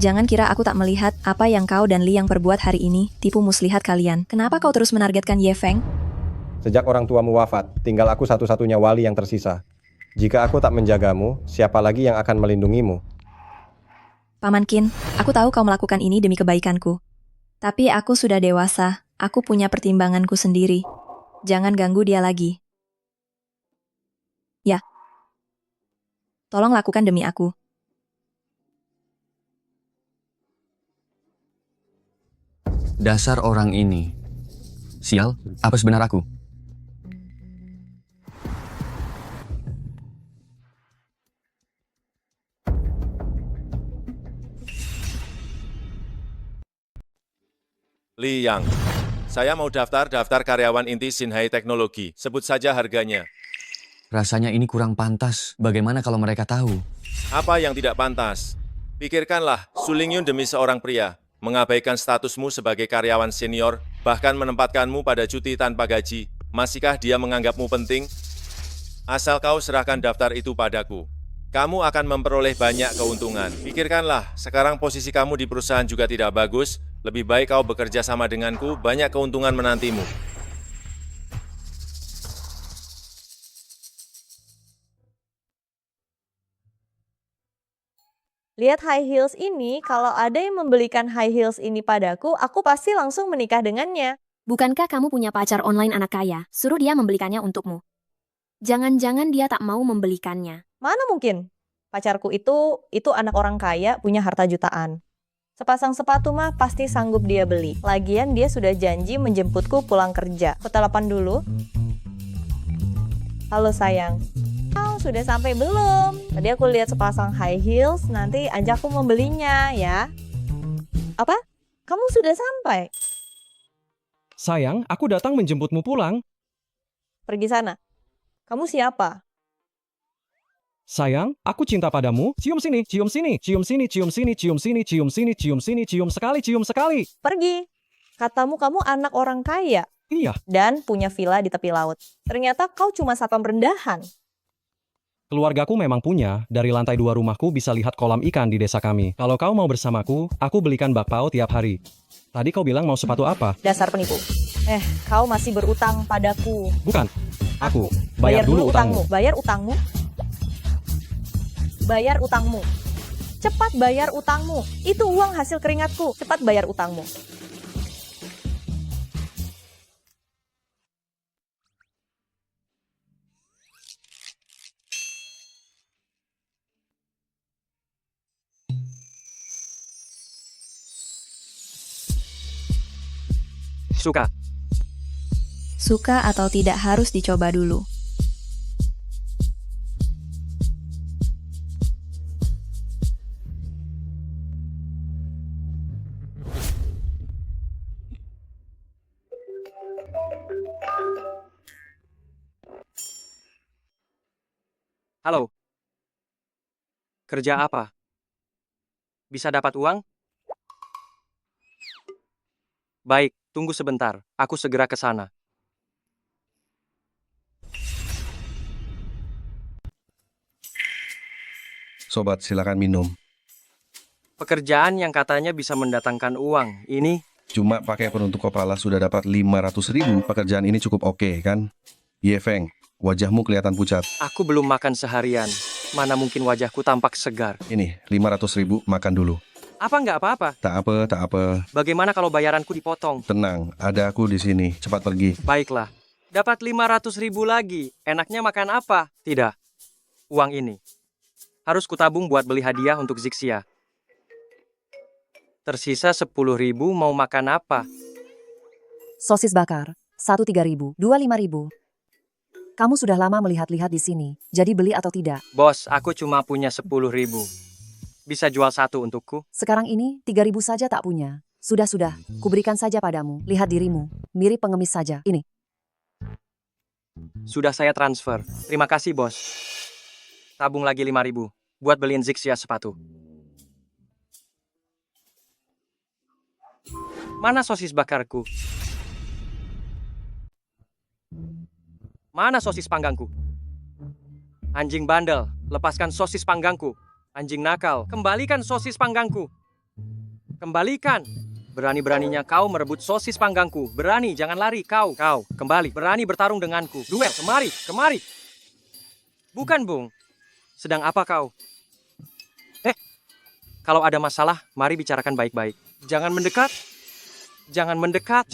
Jangan kira aku tak melihat apa yang kau dan Liang perbuat hari ini, tipu muslihat kalian. Kenapa kau terus menargetkan Ye Feng? Sejak orang tuamu wafat, tinggal aku satu-satunya wali yang tersisa. Jika aku tak menjagamu, siapa lagi yang akan melindungimu? Paman Qin, aku tahu kau melakukan ini demi kebaikanku. Tapi aku sudah dewasa, aku punya pertimbanganku sendiri. Jangan ganggu dia lagi. Ya. Tolong lakukan demi aku. Dasar orang ini. Sial, apa sebenar aku? Liang, saya mau daftar karyawan inti Sinhai Teknologi. Sebut saja harganya. Rasanya ini kurang pantas. Bagaimana kalau mereka tahu? Apa yang tidak pantas? Pikirkanlah, Su Lingyun demi seorang pria, mengabaikan statusmu sebagai karyawan senior, bahkan menempatkanmu pada cuti tanpa gaji. Masihkah dia menganggapmu penting? Asal kau serahkan daftar itu padaku, kamu akan memperoleh banyak keuntungan. Pikirkanlah, sekarang posisi kamu di perusahaan juga tidak bagus, lebih baik kau bekerja sama denganku, banyak keuntungan menantimu. Lihat high heels ini, kalau ada yang membelikan high heels ini padaku, aku pasti langsung menikah dengannya. Bukankah kamu punya pacar online anak kaya? Suruh dia membelikannya untukmu. Jangan-jangan dia tak mau membelikannya. Mana mungkin? Pacarku itu anak orang kaya, punya harta jutaan. Sepasang sepatu mah pasti sanggup dia beli. Lagian dia sudah janji menjemputku pulang kerja. Aku telepon dulu. Halo sayang. Oh, sudah sampai belum? Tadi aku lihat sepasang high heels, nanti ajakku membelinya ya. Apa? Kamu sudah sampai? Sayang, aku datang menjemputmu pulang. Pergi sana. Kamu siapa? Sayang, aku cinta padamu. Cium sini, cium sini, cium sini, cium sini, cium sini, cium sini, cium sini, cium sekali, cium sekali. Pergi. Katamu kamu anak orang kaya. Iya. Dan punya villa di tepi laut. Ternyata kau cuma satpam rendahan. Keluargaku memang punya, dari lantai 2 rumahku bisa lihat kolam ikan di desa kami. Kalau kau mau bersamaku, aku belikan bakpao tiap hari. Tadi kau bilang mau sepatu apa? Dasar penipu. Kau masih berutang padaku. Bukan. Aku. Bayar dulu utangmu. Bayar utangmu. Bayar utangmu. Cepat bayar utangmu. Itu uang hasil keringatku. Cepat bayar utangmu. Suka. Suka atau tidak harus dicoba dulu. Halo. Kerja apa? Bisa dapat uang? Baik, tunggu sebentar. Aku segera ke sana. Sobat, silakan minum. Pekerjaan yang katanya bisa mendatangkan uang, ini Cuma pakai penutup kepala sudah dapat 500.000. Pekerjaan ini cukup oke, kan? Ye Feng, wajahmu kelihatan pucat. aku belum makan seharian. Mana mungkin wajahku tampak segar. Ini, 500.000, makan dulu. Apa nggak apa-apa? Tak apa. Bagaimana kalau bayaranku dipotong? Tenang, ada aku di sini. Cepat pergi. Baiklah. Dapat 500.000 lagi. Enaknya makan apa? Tidak. Uang ini. Harus kutabung buat beli hadiah untuk Zixia. Tersisa 10.000, mau makan apa? Sosis bakar, 1 3.000, 2 5.000. Kamu sudah lama melihat-lihat di sini, jadi beli atau tidak? Bos, aku cuma punya 10.000. Bisa jual satu untukku? Sekarang ini 3.000 saja tak punya. Sudah, kuberikan saja padamu. Lihat dirimu, mirip pengemis saja. Ini. Sudah saya transfer. Terima kasih, bos. Tabung lagi 5.000 buat beliin Zixia sepatu. Mana sosis bakarku? Mana sosis panggangku? Anjing bandel, lepaskan sosis panggangku. Anjing nakal, kembalikan sosis panggangku. Kembalikan. Berani-beraninya kau merebut sosis panggangku. Berani, jangan lari kau. Kau, kembali. Berani bertarung denganku. Duel, kemari. Bukan, Bung. Sedang apa kau? Kalau ada masalah, mari bicarakan baik-baik. Jangan mendekat. Jangan mendekat.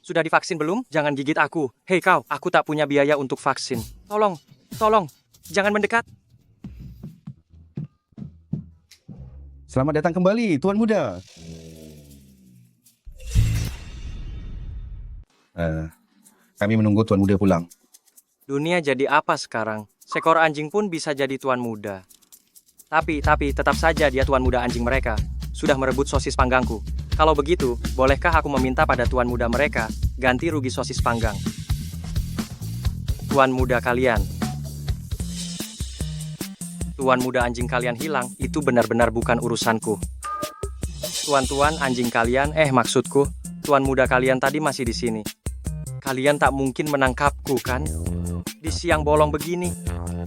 Sudah divaksin belum? Jangan gigit aku. Hei kau, aku tak punya biaya untuk vaksin. Tolong. Jangan mendekat. Selamat datang kembali, Tuan Muda. Kami menunggu Tuan Muda pulang. Dunia jadi apa sekarang? Seekor anjing pun bisa jadi tuan muda. Tapi tetap saja dia tuan muda anjing mereka. Sudah merebut sosis panggangku. Kalau begitu, bolehkah aku meminta pada tuan muda mereka ganti rugi sosis panggang? Tuan muda kalian. Tuan muda anjing kalian hilang, itu benar-benar bukan urusanku. Tuan-tuan anjing kalian, maksudku, tuan muda kalian tadi masih di sini. Kalian tak mungkin menangkapku, kan? Di siang bolong begini,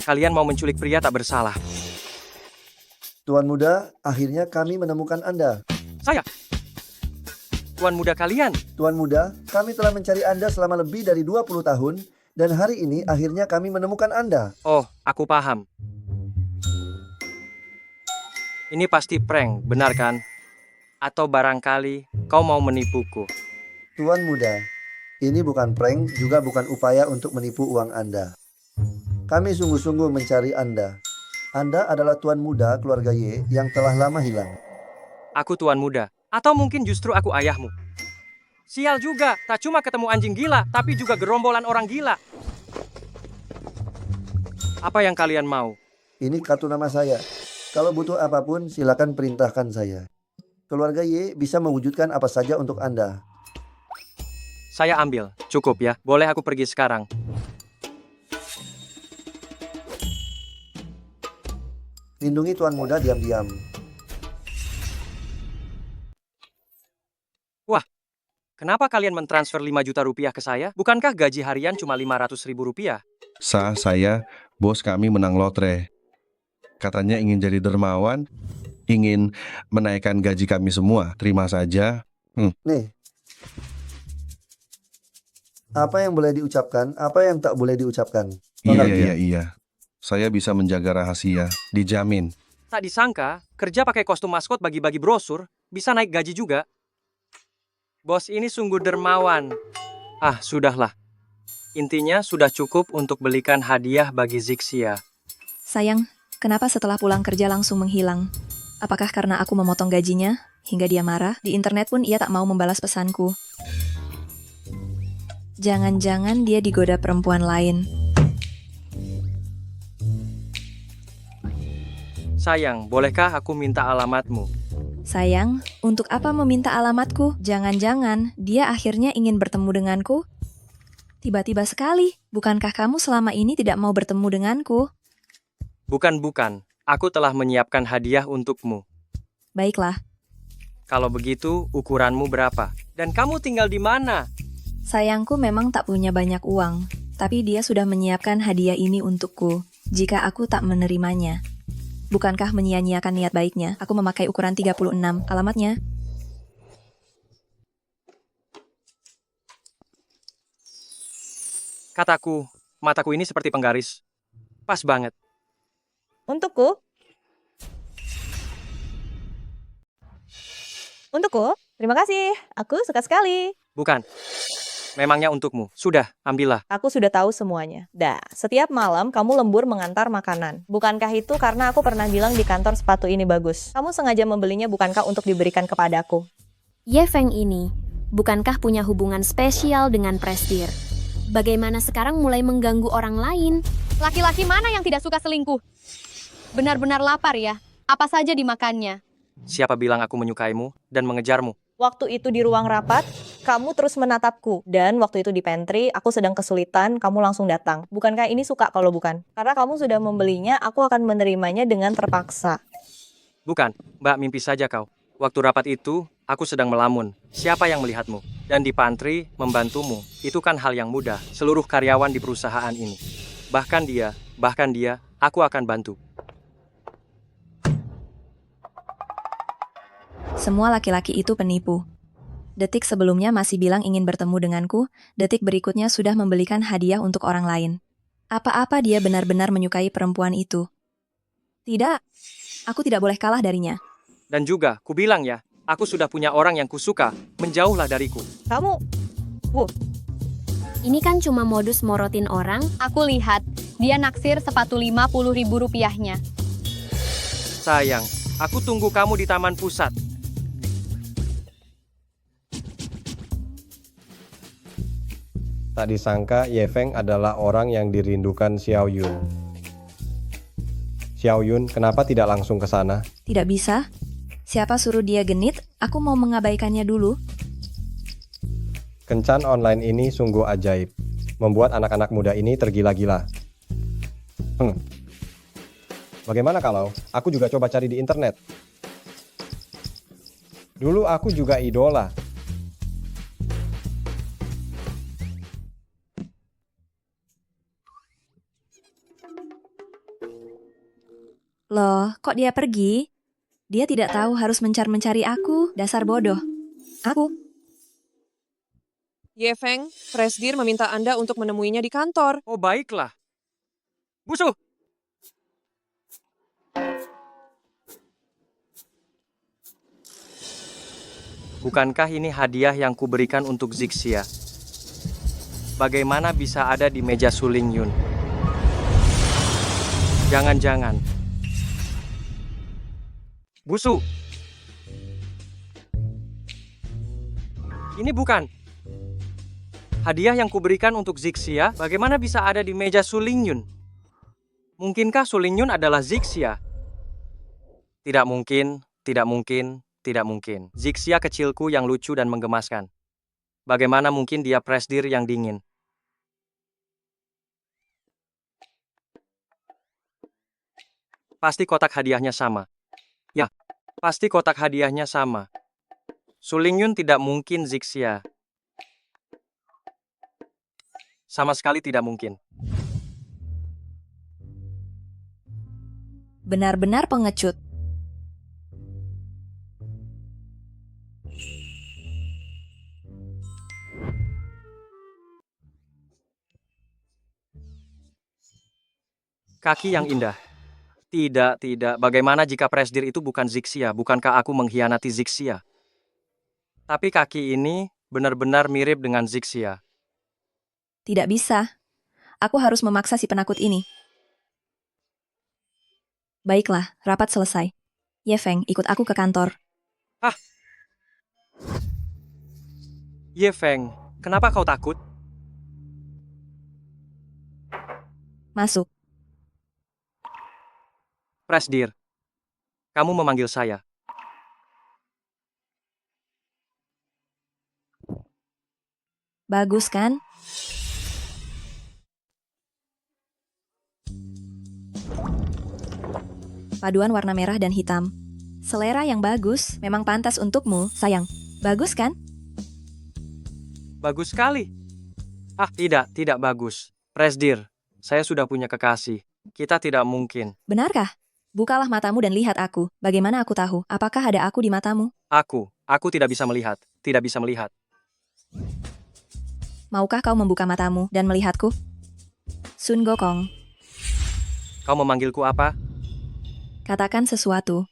kalian mau menculik pria tak bersalah. Tuan Muda, akhirnya kami menemukan Anda. Saya? Tuan muda kalian? Tuan Muda, kami telah mencari Anda selama lebih dari 20 tahun, dan hari ini akhirnya kami menemukan Anda. Oh, aku paham. Ini pasti prank, benar kan? Atau barangkali kau mau menipuku? Tuan Muda, ini bukan prank, juga bukan upaya untuk menipu uang Anda. Kami sungguh-sungguh mencari Anda. Anda adalah Tuan Muda keluarga Y yang telah lama hilang. Aku tuan muda. Atau mungkin justru aku ayahmu. Sial juga, tak cuma ketemu anjing gila, tapi juga gerombolan orang gila. Apa yang kalian mau? Ini kartu nama saya. Kalau butuh apapun, silakan perintahkan saya. Keluarga Y bisa mewujudkan apa saja untuk Anda. Saya ambil, cukup ya. Boleh aku pergi sekarang? Lindungi tuan muda diam-diam. Wah, kenapa kalian mentransfer 5 juta rupiah ke saya? Bukankah gaji harian cuma 500 ribu rupiah? Saya, bos kami menang lotre. Katanya ingin jadi dermawan, ingin menaikkan gaji kami semua. Terima saja. Nih, apa yang boleh diucapkan, apa yang tak boleh diucapkan. Iya. Saya bisa menjaga rahasia, dijamin. Tak disangka, kerja pakai kostum maskot bagi-bagi brosur, bisa naik gaji juga. Bos ini sungguh dermawan. Ah, sudahlah. Intinya sudah cukup untuk belikan hadiah bagi Zixia. Sayang, kenapa setelah pulang kerja langsung menghilang? Apakah karena aku memotong gajinya, hingga dia marah? Di internet pun ia tak mau membalas pesanku. Jangan-jangan dia digoda perempuan lain. Sayang, bolehkah aku minta alamatmu? Sayang, untuk apa meminta alamatku? Jangan-jangan dia akhirnya ingin bertemu denganku? Tiba-tiba sekali, bukankah kamu selama ini tidak mau bertemu denganku? Bukan. Aku telah menyiapkan hadiah untukmu. Baiklah. Kalau begitu, ukuranmu berapa? Dan kamu tinggal di mana? Sayangku memang tak punya banyak uang, tapi dia sudah menyiapkan hadiah ini untukku, jika aku tak menerimanya. Bukankah menyia-nyiakan niat baiknya? Aku memakai ukuran 36, alamatnya. Kataku, mataku ini seperti penggaris. Pas banget. Untukku? Untukku? Terima kasih. Aku suka sekali. Bukan. Memangnya untukmu. Sudah, ambillah. Aku sudah tahu semuanya. Dah, setiap malam kamu lembur mengantar makanan. Bukankah itu karena aku pernah bilang di kantor sepatu ini bagus? Kamu sengaja membelinya bukankah untuk diberikan kepadaku? Ye Feng ini, bukankah punya hubungan spesial dengan Presdir? Bagaimana sekarang mulai mengganggu orang lain? Laki-laki mana yang tidak suka selingkuh? Benar-benar lapar ya? Apa saja dimakannya? Siapa bilang aku menyukaimu dan mengejarmu? Waktu itu di ruang rapat, kamu terus menatapku. Dan waktu itu di pantry, aku sedang kesulitan, kamu langsung datang. Bukankah ini suka kalau bukan? Karena kamu sudah membelinya, aku akan menerimanya dengan terpaksa. Bukan, Mbak, mimpi saja kau. Waktu rapat itu, aku sedang melamun. Siapa yang melihatmu? Dan di pantry, membantumu. Itu kan hal yang mudah. Seluruh karyawan di perusahaan ini. Bahkan dia, aku akan bantu. Semua laki-laki itu penipu. Detik sebelumnya masih bilang ingin bertemu denganku, detik berikutnya sudah membelikan hadiah untuk orang lain. Apa-apa dia benar-benar menyukai perempuan itu? Tidak, aku tidak boleh kalah darinya. Dan juga, kubilang ya, aku sudah punya orang yang kusuka, menjauhlah dariku. Kamu, Ini kan cuma modus morotin orang. Aku lihat, dia naksir sepatu 50 ribu rupiahnya. Sayang, aku tunggu kamu di taman pusat. Tak disangka Ye Feng adalah orang yang dirindukan Xiao Yun. Xiao Yun, kenapa tidak langsung ke sana? Tidak bisa. Siapa suruh dia genit? Aku mau mengabaikannya dulu. Kencan online ini sungguh ajaib. Membuat anak-anak muda ini tergila-gila. Bagaimana kalau aku juga coba cari di internet? Dulu aku juga idola. Loh, kok dia pergi? Dia tidak tahu harus mencari aku, dasar bodoh. Aku. Ye Feng, Presdir meminta Anda untuk menemuinya di kantor. Oh, baiklah. Busu! Bukankah ini hadiah yang kuberikan untuk Zixia? Bagaimana bisa ada di meja Suling Yun? Jangan-jangan. Busu! Ini bukan. Hadiah yang kuberikan untuk Zixia, bagaimana bisa ada di meja Suling Yun? Mungkinkah Suling Yun adalah Zixia? Tidak mungkin, tidak mungkin, tidak mungkin. Zixia kecilku yang lucu dan menggemaskan. Bagaimana mungkin dia Presdir yang dingin? Pasti kotak hadiahnya sama. Ya, pasti kotak hadiahnya sama. Su Lingyun tidak mungkin Zixia. Sama sekali tidak mungkin. Benar-benar pengecut. Kaki yang indah. Tidak. Bagaimana jika Presdir itu bukan Zixia? Bukankah aku mengkhianati Zixia? Tapi kaki ini benar-benar mirip dengan Zixia. Tidak bisa. Aku harus memaksa si penakut ini. Baiklah, rapat selesai. Ye Feng, ikut aku ke kantor. Ye Feng, kenapa kau takut? Masuk. Presdir, kamu memanggil saya. Bagus kan? Paduan warna merah dan hitam. Selera yang bagus, memang pantas untukmu, sayang. Bagus kan? Bagus sekali. Tidak bagus. Presdir, saya sudah punya kekasih. Kita tidak mungkin. Benarkah? Bukalah matamu dan lihat aku. Bagaimana aku tahu? Apakah ada aku di matamu? Aku tidak bisa melihat. Tidak bisa melihat. Maukah kau membuka matamu dan melihatku? Sun Gokong, Kau memanggilku apa? katakan sesuatu.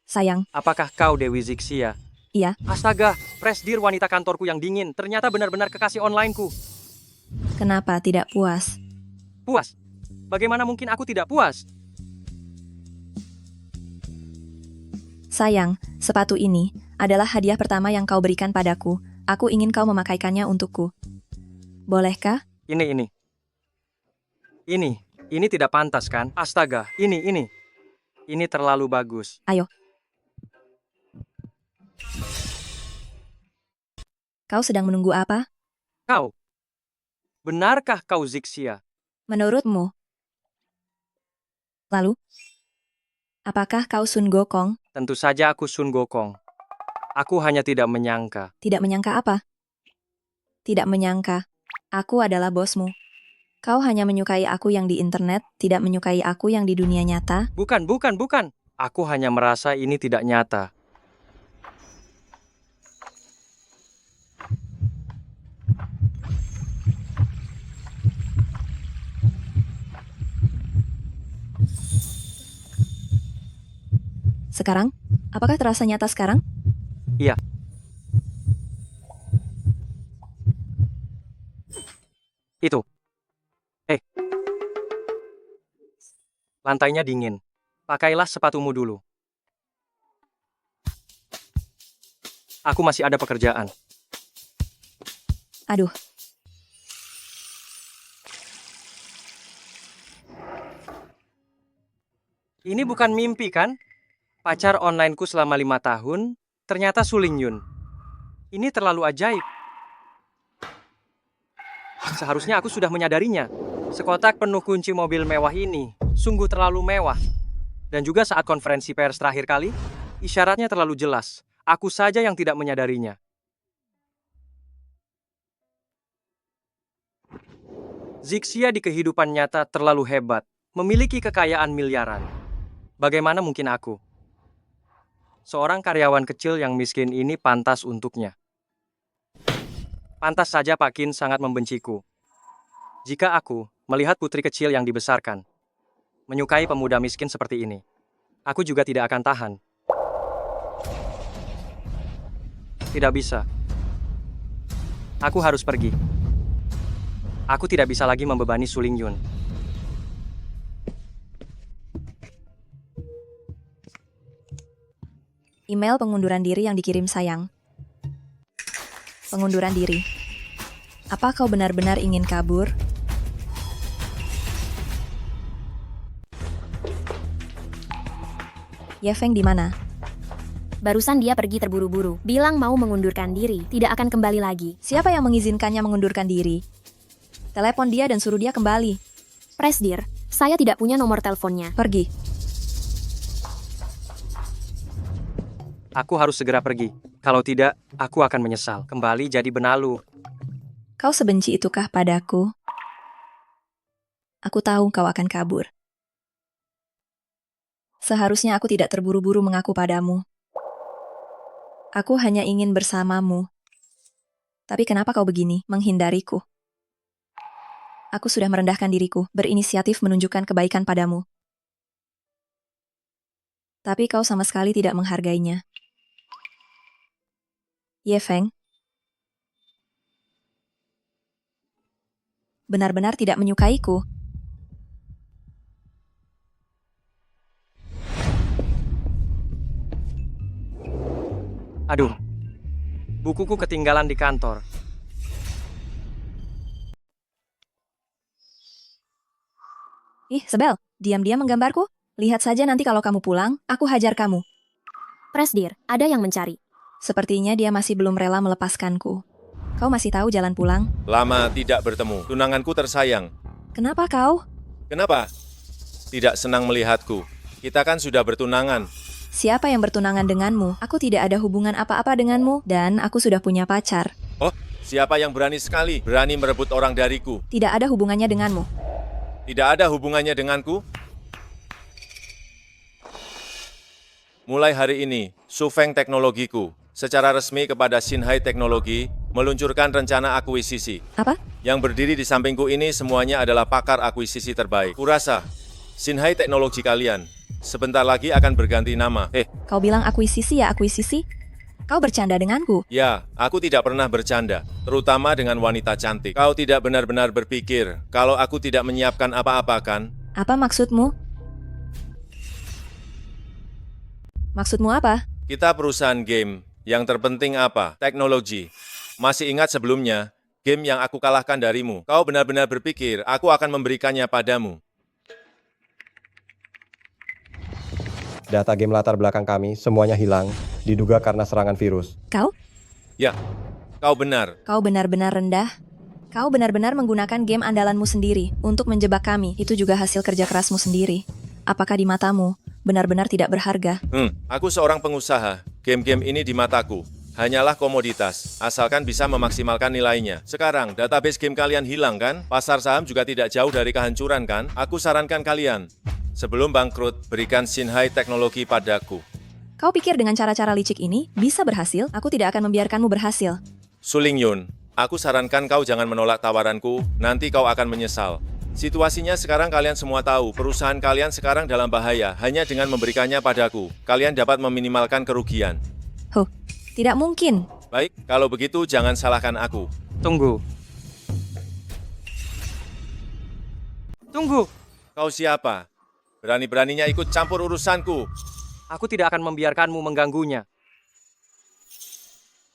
Sayang, Apakah kau Dewi Zixia? iya. Astaga, Presdir wanita kantorku yang dingin. Ternyata benar-benar kekasih onlineku. Kenapa tidak puas? Puas? Bagaimana mungkin aku tidak puas? Sayang, sepatu ini adalah hadiah pertama yang kau berikan padaku. Aku ingin kau memakaikannya untukku. Bolehkah? Ini tidak pantas kan? Astaga, ini. Ini terlalu bagus. Ayo. Kau sedang menunggu apa? Kau. Benarkah kau Zixia? Menurutmu? Lalu? Apakah kau Sun Gokong? Tentu saja aku Sun Gokong. Aku hanya tidak menyangka. Tidak menyangka apa? Tidak menyangka. Aku adalah bosmu. Kau hanya menyukai aku yang di internet, tidak menyukai aku yang di dunia nyata. Bukan. Aku hanya merasa ini tidak nyata. Sekarang? Apakah terasa nyata sekarang? Iya. Itu. Lantainya dingin. Pakailah sepatumu dulu. Aku masih ada pekerjaan. Aduh. Ini bukan mimpi kan? Pacar onlineku selama 5 tahun, ternyata Su Lingyun. Ini terlalu ajaib. Seharusnya aku sudah menyadarinya. Sekotak penuh kunci mobil mewah ini, sungguh terlalu mewah. Dan juga saat konferensi pers terakhir kali, isyaratnya terlalu jelas. Aku saja yang tidak menyadarinya. Zixia di kehidupan nyata terlalu hebat, memiliki kekayaan miliaran. Bagaimana mungkin aku? Seorang karyawan kecil yang miskin ini pantas untuknya. Pantas saja Pak Qin sangat membenciku. Jika aku melihat putri kecil yang dibesarkan, menyukai pemuda miskin seperti ini, aku juga tidak akan tahan. Tidak bisa. Aku harus pergi. Aku tidak bisa lagi membebani Su Lingyun. Email pengunduran diri yang dikirim sayang. Pengunduran diri. Apa kau benar-benar ingin kabur? Ye Feng di mana? Barusan dia pergi terburu-buru, bilang mau mengundurkan diri, tidak akan kembali lagi. Siapa yang mengizinkannya mengundurkan diri? Telepon dia dan suruh dia kembali. Presdir, saya tidak punya nomor teleponnya. Pergi. Aku harus segera pergi. Kalau tidak, aku akan menyesal. Kembali jadi benalu. Kau sebenci itukah padaku? Aku tahu kau akan kabur. Seharusnya aku tidak terburu-buru mengaku padamu. Aku hanya ingin bersamamu. Tapi kenapa kau begini, menghindariku? Aku sudah merendahkan diriku, berinisiatif menunjukkan kebaikan padamu. Tapi kau sama sekali tidak menghargainya. Ye Feng, benar-benar tidak menyukaiku. Aduh, bukuku ketinggalan di kantor. Ih, Sebel, diam-diam menggambarku. Lihat saja nanti kalau kamu pulang, aku hajar kamu. Presdir, ada yang mencari. Sepertinya dia masih belum rela melepaskanku. Kau masih tahu jalan pulang? Lama tidak bertemu. Tunanganku tersayang. Kenapa kau? Kenapa? Tidak senang melihatku. Kita kan sudah bertunangan. Siapa yang bertunangan denganmu? Aku tidak ada hubungan apa-apa denganmu, dan aku sudah punya pacar. Oh, siapa yang berani sekali berani merebut orang dariku? Tidak ada hubungannya denganmu. Tidak ada hubungannya denganku? Mulai hari ini, Sufeng Teknologiku secara resmi kepada Xinhai Teknologi meluncurkan rencana akuisisi. Apa? Yang berdiri di sampingku ini semuanya adalah pakar akuisisi terbaik. Kurasa, Xinhai Teknologi kalian sebentar lagi akan berganti nama. Kau bilang akuisisi ya akuisisi? Kau bercanda denganku? Ya, aku tidak pernah bercanda, terutama dengan wanita cantik. Kau tidak benar-benar berpikir kalau aku tidak menyiapkan apa-apa kan? Apa maksudmu? Maksudmu apa? Kita perusahaan game, yang terpenting apa? Teknologi. Masih ingat sebelumnya, game yang aku kalahkan darimu. Kau benar-benar berpikir aku akan memberikannya padamu. Data game latar belakang kami semuanya hilang, diduga karena serangan virus. Kau? Ya, kau benar. Kau benar-benar rendah. Kau benar-benar menggunakan game andalanmu sendiri untuk menjebak kami. Itu juga hasil kerja kerasmu sendiri. Apakah di matamu benar-benar tidak berharga? Aku seorang pengusaha. Game-game ini di mataku hanyalah komoditas, asalkan bisa memaksimalkan nilainya. Sekarang, database game kalian hilang kan? Pasar saham juga tidak jauh dari kehancuran kan? Aku sarankan kalian, sebelum bangkrut, berikan Xinhai Teknologi padaku. Kau pikir dengan cara-cara licik ini bisa berhasil? Aku tidak akan membiarkanmu berhasil. Suling Yun, aku sarankan kau jangan menolak tawaranku, nanti kau akan menyesal. Situasinya sekarang kalian semua tahu, perusahaan kalian sekarang dalam bahaya. Hanya dengan memberikannya padaku, kalian dapat meminimalkan kerugian. Huh, tidak mungkin. Baik, kalau begitu jangan salahkan aku. Tunggu. Tunggu. Kau siapa? Berani-beraninya ikut campur urusanku. Aku tidak akan membiarkanmu mengganggunya.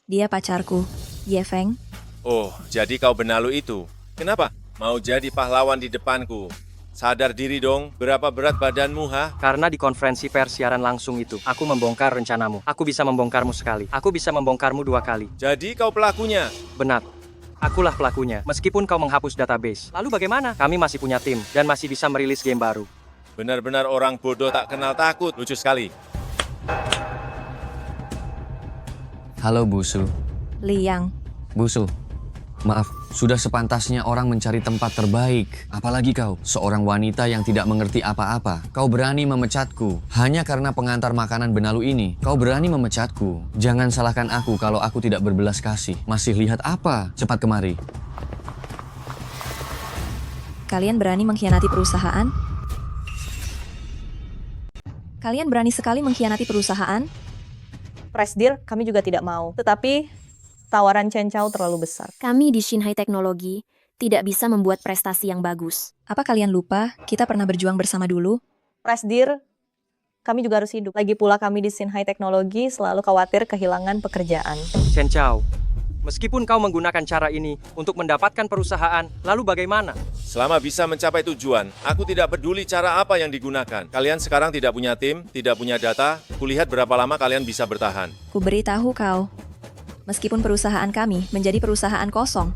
Dia pacarku, Ye Feng. Oh, jadi kau benalu itu. Kenapa? Mau jadi pahlawan di depanku. Sadar diri dong, berapa berat badanmu, ha? Karena di konferensi pers siaran langsung itu, aku membongkar rencanamu. Aku bisa membongkarmu sekali. Aku bisa membongkarmu 2 kali. Jadi kau pelakunya? Benar. Akulah pelakunya. Meskipun kau menghapus database. Lalu bagaimana? Kami masih punya tim, dan masih bisa merilis game baru. Benar-benar orang bodoh tak kenal takut. Lucu sekali. Halo Busu. Liang. Busu, maaf, sudah sepantasnya orang mencari tempat terbaik. Apalagi kau, seorang wanita yang tidak mengerti apa-apa. Kau berani memecatku hanya karena pengantar makanan benalu ini. Kau berani memecatku. Jangan salahkan aku kalau aku tidak berbelas kasih. Masih lihat apa? Cepat kemari. Kalian berani mengkhianati perusahaan? Kalian berani sekali mengkhianati perusahaan? Presdir, kami juga tidak mau. Tetapi tawaran Chen Chao terlalu besar. Kami di Xinhai Teknologi tidak bisa membuat prestasi yang bagus. Apa kalian lupa kita pernah berjuang bersama dulu? Presdir, kami juga harus hidup. Lagi pula kami di Xinhai Teknologi selalu khawatir kehilangan pekerjaan. Chen Chao, meskipun kau menggunakan cara ini untuk mendapatkan perusahaan, lalu bagaimana? Selama bisa mencapai tujuan, aku tidak peduli cara apa yang digunakan. Kalian sekarang tidak punya tim, tidak punya data, kulihat berapa lama kalian bisa bertahan. Ku beritahu kau, meskipun perusahaan kami menjadi perusahaan kosong,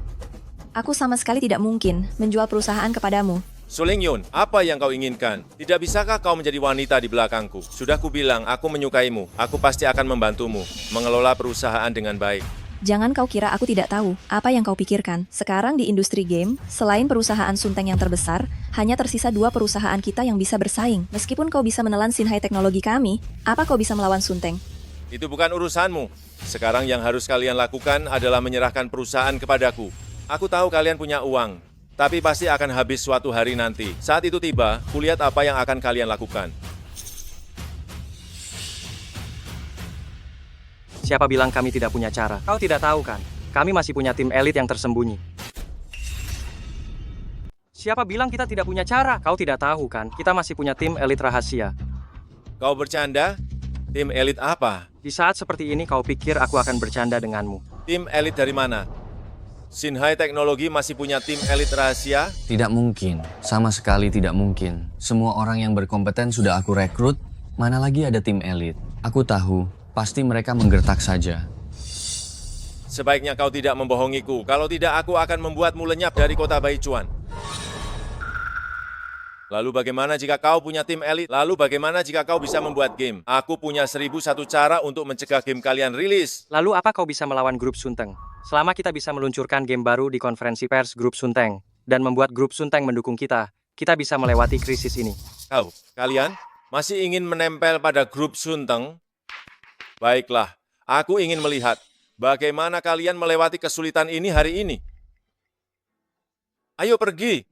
aku sama sekali tidak mungkin menjual perusahaan kepadamu. Sulingyun, apa yang kau inginkan? Tidak bisakah kau menjadi wanita di belakangku? Sudah kubilang, aku menyukaimu. Aku pasti akan membantumu mengelola perusahaan dengan baik. Jangan kau kira aku tidak tahu apa yang kau pikirkan. Sekarang di industri game, selain perusahaan Sunteng yang terbesar, hanya tersisa 2 perusahaan kita yang bisa bersaing. Meskipun kau bisa menelan Sinhai teknologi kami, apa kau bisa melawan Sunteng? Itu bukan urusanmu. Sekarang yang harus kalian lakukan adalah menyerahkan perusahaan kepadaku. Aku tahu kalian punya uang, tapi pasti akan habis suatu hari nanti. Saat itu tiba, kulihat apa yang akan kalian lakukan. Siapa bilang kami tidak punya cara? Kau tidak tahu kan? Kami masih punya tim elit yang tersembunyi. Siapa bilang kita tidak punya cara? Kau tidak tahu kan? Kita masih punya tim elit rahasia. Kau bercanda? Tim elit apa? Di saat seperti ini kau pikir aku akan bercanda denganmu? Tim elit dari mana? Sinhai Teknologi masih punya tim elit rahasia? Tidak mungkin, sama sekali tidak mungkin. Semua orang yang berkompeten sudah aku rekrut, mana lagi ada tim elit. Aku tahu, pasti mereka menggertak saja. Sebaiknya kau tidak membohongiku, kalau tidak aku akan membuatmu lenyap dari kota Baichuan. Lalu bagaimana jika kau punya tim elit? Lalu bagaimana jika kau bisa membuat game? Aku punya 1001 cara untuk mencegah game kalian rilis. Lalu apa kau bisa melawan grup Sunteng? Selama kita bisa meluncurkan game baru di konferensi pers grup Sunteng, dan membuat grup Sunteng mendukung kita bisa melewati krisis ini. Kalian masih ingin menempel pada grup Sunteng? Baiklah, aku ingin melihat bagaimana kalian melewati kesulitan ini hari ini. Ayo pergi.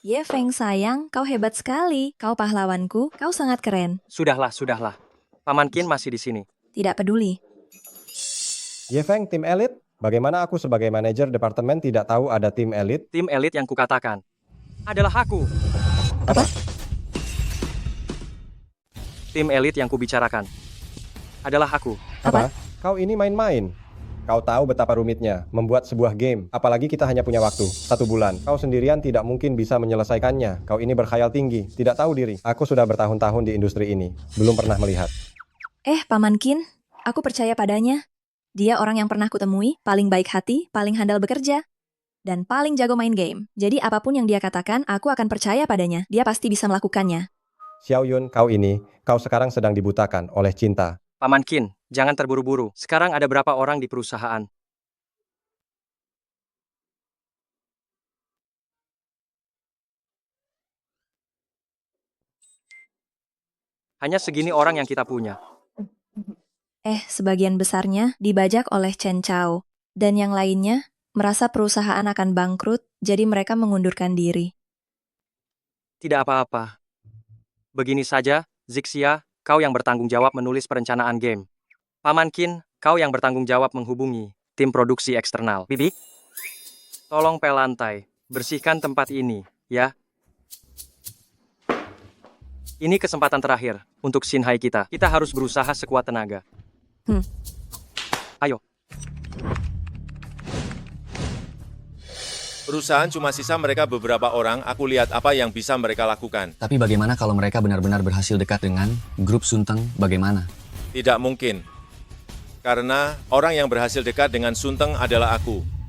Ye Feng sayang, kau hebat sekali. Kau pahlawanku, kau sangat keren. Sudahlah. Paman Qin masih di sini. Tidak peduli. Ye Feng, tim elit? Bagaimana aku sebagai manajer departemen tidak tahu ada tim elit? Tim elit yang kukatakan adalah aku. Apa? Tim elit yang kubicarakan adalah aku. Apa? Kau ini main-main. Kau tahu betapa rumitnya membuat sebuah game, apalagi kita hanya punya waktu 1 bulan. Kau sendirian tidak mungkin bisa menyelesaikannya. Kau ini berkhayal tinggi, tidak tahu diri. Aku sudah bertahun-tahun di industri ini, belum pernah melihat. Paman Qin, aku percaya padanya. Dia orang yang pernah kutemui, paling baik hati, paling handal bekerja, dan paling jago main game. Jadi apapun yang dia katakan, aku akan percaya padanya. Dia pasti bisa melakukannya. Xiao Yun, kau sekarang sedang dibutakan oleh cinta. Paman Qin, jangan terburu-buru. Sekarang ada berapa orang di perusahaan? Hanya segini orang yang kita punya. Sebagian besarnya dibajak oleh Chen Chao. Dan yang lainnya merasa perusahaan akan bangkrut, jadi mereka mengundurkan diri. Tidak apa-apa. Begini saja, Zixia, kau yang bertanggung jawab menulis perencanaan game. Paman Qin, kau yang bertanggung jawab menghubungi tim produksi eksternal. Bibi, tolong pel lantai, bersihkan tempat ini, ya. Ini kesempatan terakhir untuk Sinhai kita. Kita harus berusaha sekuat tenaga. Ayo. Perusahaan cuma sisa mereka beberapa orang, aku lihat apa yang bisa mereka lakukan. Tapi bagaimana kalau mereka benar-benar berhasil dekat dengan grup Sunteng, bagaimana? Tidak mungkin. Karena orang yang berhasil dekat dengan Sunteng adalah aku.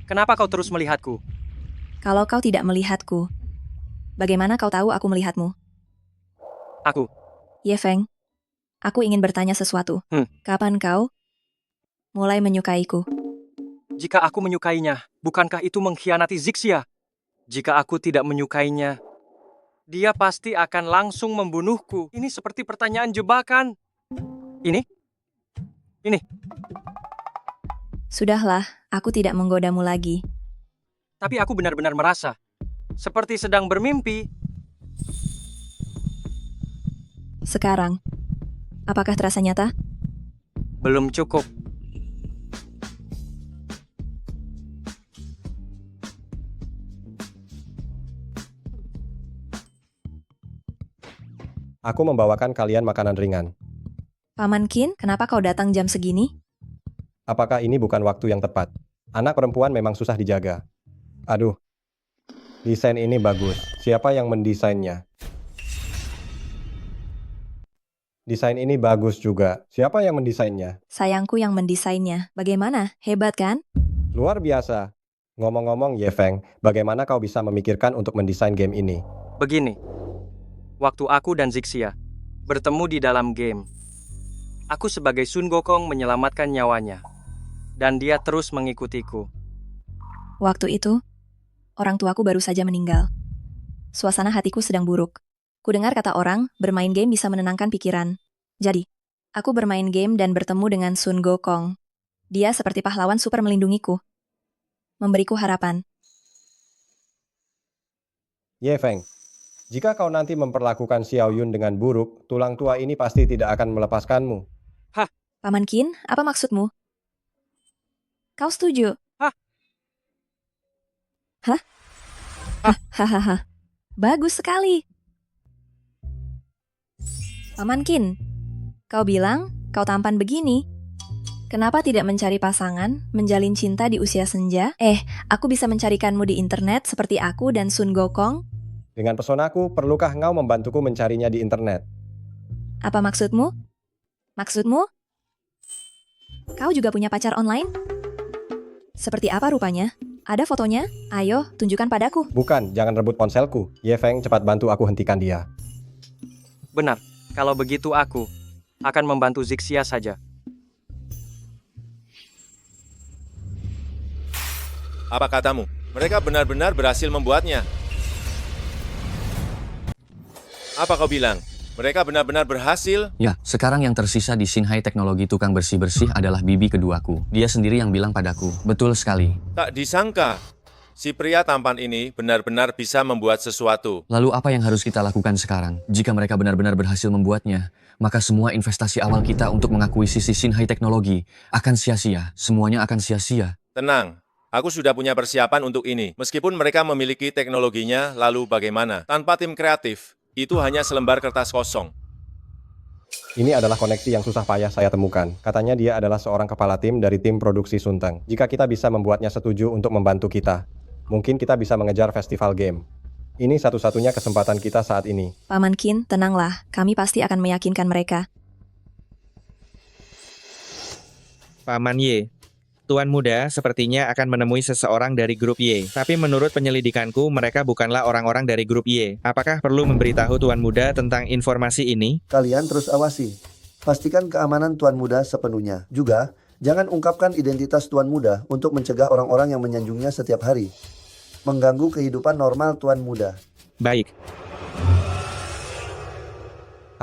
Kenapa kau terus melihatku? Kalau kau tidak melihatku, bagaimana kau tahu aku melihatmu? Aku. Ye Feng, aku ingin bertanya sesuatu. Kapan kau mulai menyukaiku? Jika aku menyukainya, bukankah itu mengkhianati Zixia? Jika aku tidak menyukainya, dia pasti akan langsung membunuhku. Ini seperti pertanyaan jebakan. Ini? Sudahlah, aku tidak menggodamu lagi. Tapi aku benar-benar merasa seperti sedang bermimpi. Sekarang, apakah terasa nyata? Belum cukup. Aku membawakan kalian makanan ringan. Paman Qin, kenapa kau datang jam segini? Apakah ini bukan waktu yang tepat? Anak perempuan memang susah dijaga. Aduh, desain ini bagus. Siapa yang mendesainnya? Desain ini bagus juga. Siapa yang mendesainnya? Sayangku yang mendesainnya. Bagaimana? Hebat kan? Luar biasa. Ngomong-ngomong, Ye Feng, bagaimana kau bisa memikirkan untuk mendesain game ini? Begini, waktu aku dan Zixia bertemu di dalam game, aku sebagai Sun Gokong menyelamatkan nyawanya, dan dia terus mengikutiku. Waktu itu, orang tuaku baru saja meninggal. Suasana hatiku sedang buruk. Kudengar kata orang, bermain game bisa menenangkan pikiran. Jadi, aku bermain game dan bertemu dengan Sun Gokong. Dia seperti pahlawan super melindungiku. Memberiku harapan. Ye Feng, jika kau nanti memperlakukan Xiao Yun dengan buruk, tulang tua ini pasti tidak akan melepaskanmu. Paman Qin, apa maksudmu? Kau setuju? Hah? Hahaha. Bagus sekali. Paman Qin, kau bilang kau tampan begini. Kenapa tidak mencari pasangan, menjalin cinta di usia senja? Aku bisa mencarikanmu di internet seperti aku dan Sun Gokong. Dengan pesonaku, perlukah engkau membantuku mencarinya di internet? Apa maksudmu? Maksudmu? Kau juga punya pacar online? Seperti apa rupanya? Ada fotonya? Ayo, tunjukkan padaku. Bukan, jangan rebut ponselku. Ye Feng, cepat bantu aku hentikan dia. Benar, kalau begitu aku akan membantu Zixia saja. Apa katamu? Mereka benar-benar berhasil membuatnya. Apa kau bilang? Mereka benar-benar berhasil? Ya, sekarang yang tersisa di Xinhai Teknologi tukang bersih-bersih adalah bibi keduaku. Dia sendiri yang bilang padaku. Betul sekali. Tak disangka, si pria tampan ini benar-benar bisa membuat sesuatu. Lalu apa yang harus kita lakukan sekarang? Jika mereka benar-benar berhasil membuatnya, maka semua investasi awal kita untuk mengakuisisi Xinhai Teknologi akan sia-sia. Semuanya akan sia-sia. Tenang, aku sudah punya persiapan untuk ini. Meskipun mereka memiliki teknologinya, lalu bagaimana? Tanpa tim kreatif, itu hanya selembar kertas kosong. Ini adalah koneksi yang susah payah saya temukan. Katanya dia adalah seorang kepala tim dari tim produksi Sunteng. Jika kita bisa membuatnya setuju untuk membantu kita, mungkin kita bisa mengejar festival game. Ini satu-satunya kesempatan kita saat ini. Paman Qin, tenanglah. Kami pasti akan meyakinkan mereka. Paman Ye, Tuan Muda sepertinya akan menemui seseorang dari grup Y. Tapi menurut penyelidikanku, mereka bukanlah orang-orang dari grup Y. Apakah perlu memberitahu Tuan Muda tentang informasi ini? Kalian terus awasi. Pastikan keamanan Tuan Muda sepenuhnya. Juga, jangan ungkapkan identitas Tuan Muda untuk mencegah orang-orang yang menyanjungnya setiap hari. Mengganggu kehidupan normal Tuan Muda. Baik.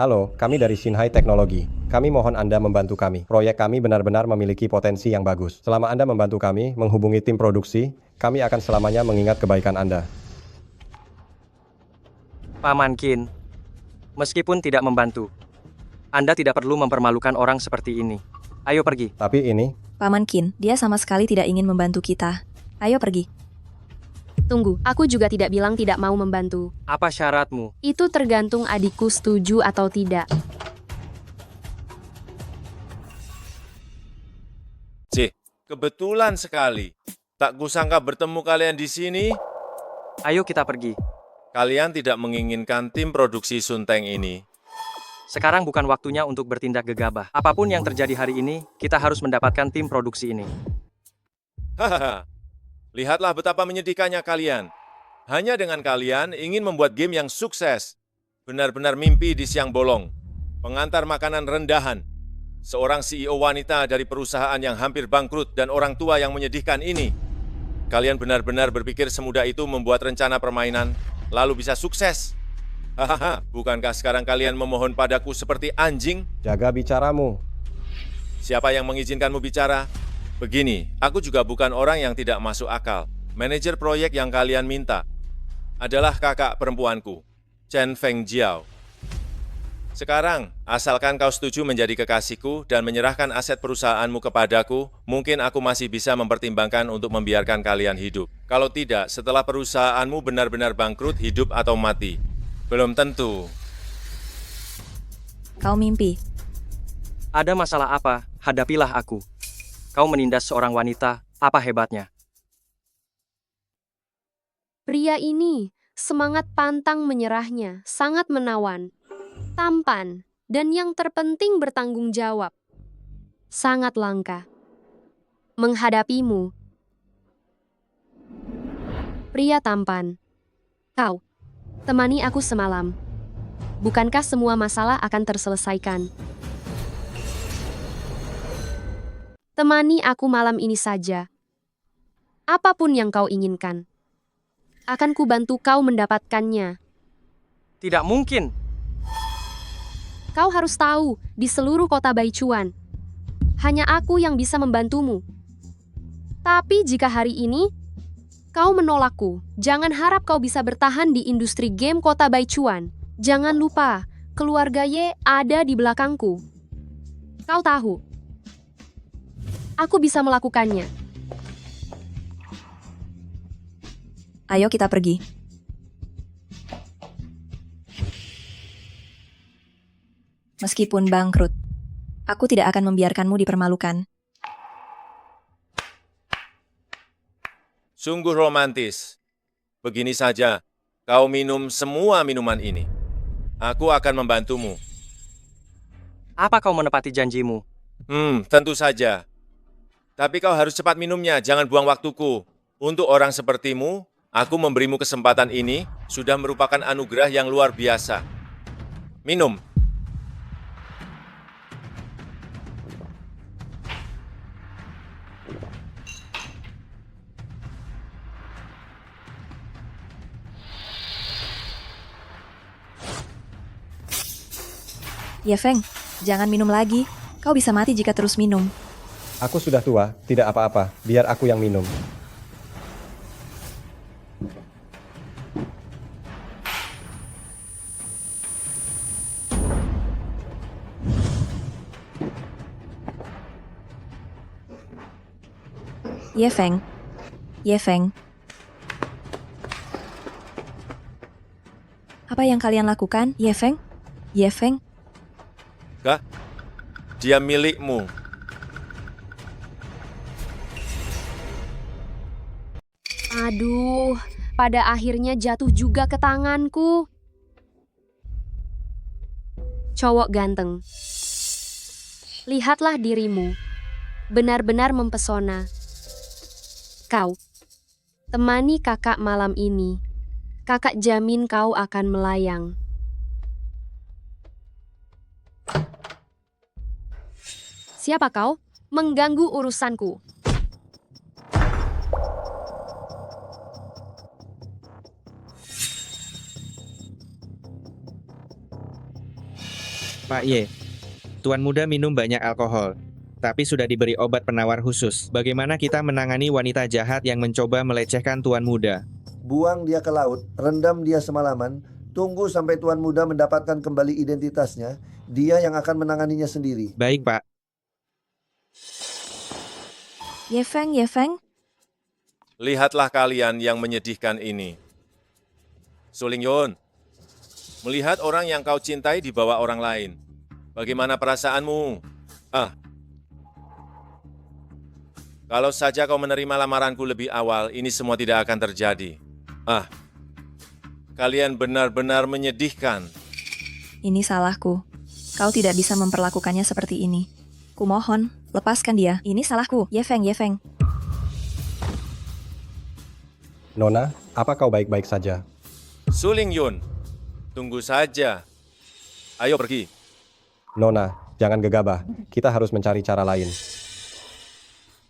Halo, kami dari Xinhai Teknologi. Kami mohon Anda membantu kami. Proyek kami benar-benar memiliki potensi yang bagus. Selama Anda membantu kami menghubungi tim produksi, kami akan selamanya mengingat kebaikan Anda. Paman Qin, meskipun tidak membantu, Anda tidak perlu mempermalukan orang seperti ini. Ayo pergi. Tapi ini... Paman Qin, dia sama sekali tidak ingin membantu kita. Ayo pergi. Tunggu, aku juga tidak bilang tidak mau membantu. Apa syaratmu? Itu tergantung adikku setuju atau tidak. Kebetulan sekali. Tak kusangka bertemu kalian di sini. Ayo kita pergi. Kalian tidak menginginkan tim produksi Sunteng ini. Sekarang bukan waktunya untuk bertindak gegabah. Apapun yang terjadi hari ini, kita harus mendapatkan tim produksi ini. Hahaha. Lihatlah betapa menyedihkannya kalian. Hanya dengan kalian ingin membuat game yang sukses. Benar-benar mimpi di siang bolong. Pengantar makanan rendahan. Seorang CEO wanita dari perusahaan yang hampir bangkrut dan orang tua yang menyedihkan ini. Kalian benar-benar berpikir semudah itu membuat rencana permainan, lalu bisa sukses. Hahaha, bukankah sekarang kalian memohon padaku seperti anjing? Jaga bicaramu. Siapa yang mengizinkanmu bicara? Begini, aku juga bukan orang yang tidak masuk akal. Manajer proyek yang kalian minta adalah kakak perempuanku, Chen Fengjiao. Sekarang, asalkan kau setuju menjadi kekasihku dan menyerahkan aset perusahaanmu kepadaku, mungkin aku masih bisa mempertimbangkan untuk membiarkan kalian hidup. Kalau tidak, setelah perusahaanmu benar-benar bangkrut, hidup atau mati. Belum tentu. Kau mimpi. Ada masalah apa? Hadapilah aku. Kau menindas seorang wanita, apa hebatnya? Pria ini, semangat pantang menyerahnya, sangat menawan. Tampan, dan yang terpenting bertanggung jawab. Sangat langka. Menghadapimu. Pria tampan. Kau, temani aku semalam. Bukankah semua masalah akan terselesaikan? Temani aku malam ini saja. Apapun yang kau inginkan, akan kubantu kau mendapatkannya. Tidak mungkin. Kau harus tahu, di seluruh kota Baichuan, hanya aku yang bisa membantumu. Tapi jika hari ini kau menolakku, jangan harap kau bisa bertahan di industri game kota Baichuan. Jangan lupa, keluarga Ye ada di belakangku. Kau tahu, aku bisa melakukannya. Ayo kita pergi. Meskipun bangkrut, aku tidak akan membiarkanmu dipermalukan. Sungguh romantis. Begini saja, kau minum semua minuman ini. Aku akan membantumu. Apa kau menepati janjimu? Tentu saja. Tapi kau harus cepat minumnya, jangan buang waktuku. Untuk orang sepertimu, aku memberimu kesempatan ini sudah merupakan anugerah yang luar biasa. Minum. Ye Feng, jangan minum lagi. Kau bisa mati jika terus minum. Aku sudah tua, tidak apa-apa. Biar aku yang minum. Ye Feng. Ye Feng. Apa yang kalian lakukan, Ye Feng? Ye Feng? Kak, dia milikmu. Aduh, pada akhirnya jatuh juga ke tanganku. Cowok ganteng. Lihatlah dirimu. Benar-benar mempesona. Kau, temani kakak malam ini. Kakak jamin kau akan melayang. Siapa kau? Mengganggu urusanku. Pak Ye, Tuan Muda minum banyak alkohol, tapi sudah diberi obat penawar khusus. Bagaimana kita menangani wanita jahat yang mencoba melecehkan Tuan Muda? Buang dia ke laut, rendam dia semalaman, tunggu sampai Tuan Muda mendapatkan kembali identitasnya, dia yang akan menanganinya sendiri. Baik, Pak. Ye Feng, Ye Feng. Lihatlah kalian yang menyedihkan ini. Suling Yun, melihat orang yang kau cintai dibawa orang lain. Bagaimana perasaanmu? Kalau saja kau menerima lamaranku lebih awal, ini semua tidak akan terjadi. Kalian benar-benar menyedihkan. Ini salahku. Kau tidak bisa memperlakukannya seperti ini. Kumohon, lepaskan dia. Ini salahku. Ye Feng, Ye Feng. Nona, apa kau baik-baik saja? Suling Yun, tunggu saja. Ayo pergi. Nona, jangan gegabah. Kita harus mencari cara lain.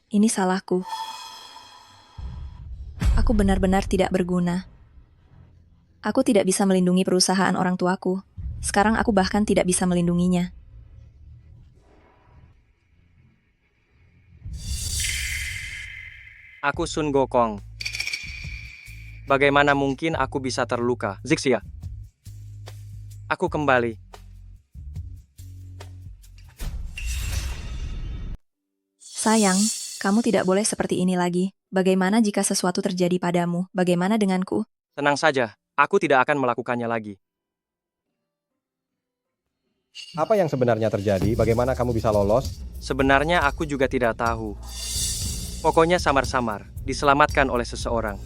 Ini salahku. Aku benar-benar tidak berguna. Aku tidak bisa melindungi perusahaan orang tuaku. Sekarang aku bahkan tidak bisa melindunginya. Aku Sun Gokong. Bagaimana mungkin aku bisa terluka? Zixia. Aku kembali. Sayang, kamu tidak boleh seperti ini lagi. Bagaimana jika sesuatu terjadi padamu? Bagaimana denganku? Tenang saja, aku tidak akan melakukannya lagi. Apa yang sebenarnya terjadi? Bagaimana kamu bisa lolos? Sebenarnya aku juga tidak tahu. Pokoknya samar-samar, diselamatkan oleh seseorang.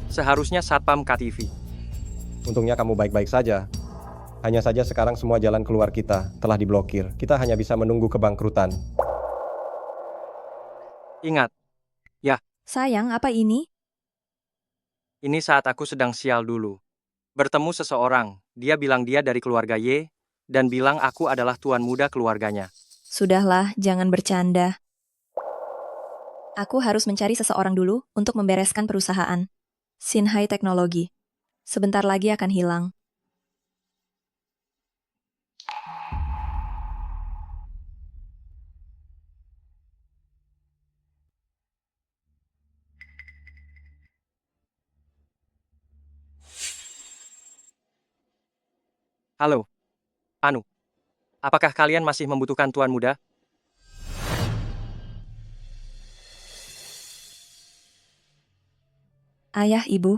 Seharusnya Satpam KTV. Untungnya kamu baik-baik saja. Hanya saja sekarang semua jalan keluar kita telah diblokir. Kita hanya bisa menunggu kebangkrutan. Ingat, ya, Sayang, apa ini? ini saat aku sedang sial dulu. Bertemu seseorang, dia bilang dia dari keluarga Y, dan bilang aku adalah tuan muda keluarganya. Sudahlah, jangan bercanda. Aku harus mencari seseorang dulu untuk membereskan perusahaan. Sinhai Teknologi. Sebentar lagi akan hilang. Halo, Anu. Apakah kalian masih membutuhkan tuan muda? Ayah, ibu,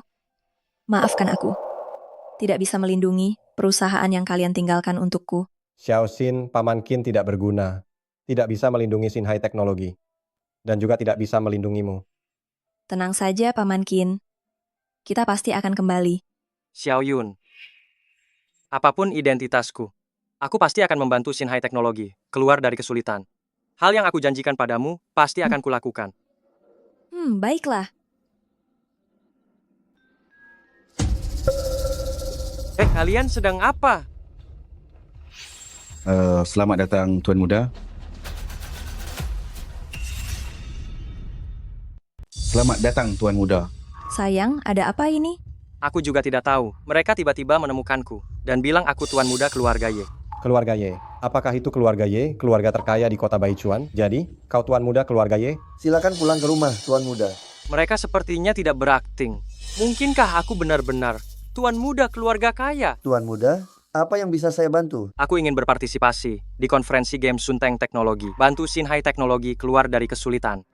maafkan aku. Tidak bisa melindungi perusahaan yang kalian tinggalkan untukku. Xiao Xin, Paman Qin tidak berguna. Tidak bisa melindungi Sinhai Teknologi. Dan juga tidak bisa melindungimu. Tenang saja, Paman Qin. Kita pasti akan kembali. Xiao Yun. Apapun identitasku, aku pasti akan membantu Sinhai Teknologi keluar dari kesulitan. Hal yang aku janjikan padamu pasti akan kulakukan. Baiklah. Kalian sedang apa? Selamat datang Tuan Muda. Selamat datang Tuan Muda. Sayang, ada apa ini? Aku juga tidak tahu. Mereka tiba-tiba menemukanku dan bilang aku tuan muda keluarga Y. Keluarga Y. Apakah itu keluarga Y, keluarga terkaya di kota Baichuan? Jadi, kau tuan muda keluarga Y? Silakan pulang ke rumah, Tuan Muda. Mereka sepertinya tidak berakting. Mungkinkah aku benar-benar tuan muda keluarga kaya? Tuan Muda, apa yang bisa saya bantu? Aku ingin berpartisipasi di konferensi game Sunteng Teknologi. Bantu Sinhai Teknologi keluar dari kesulitan.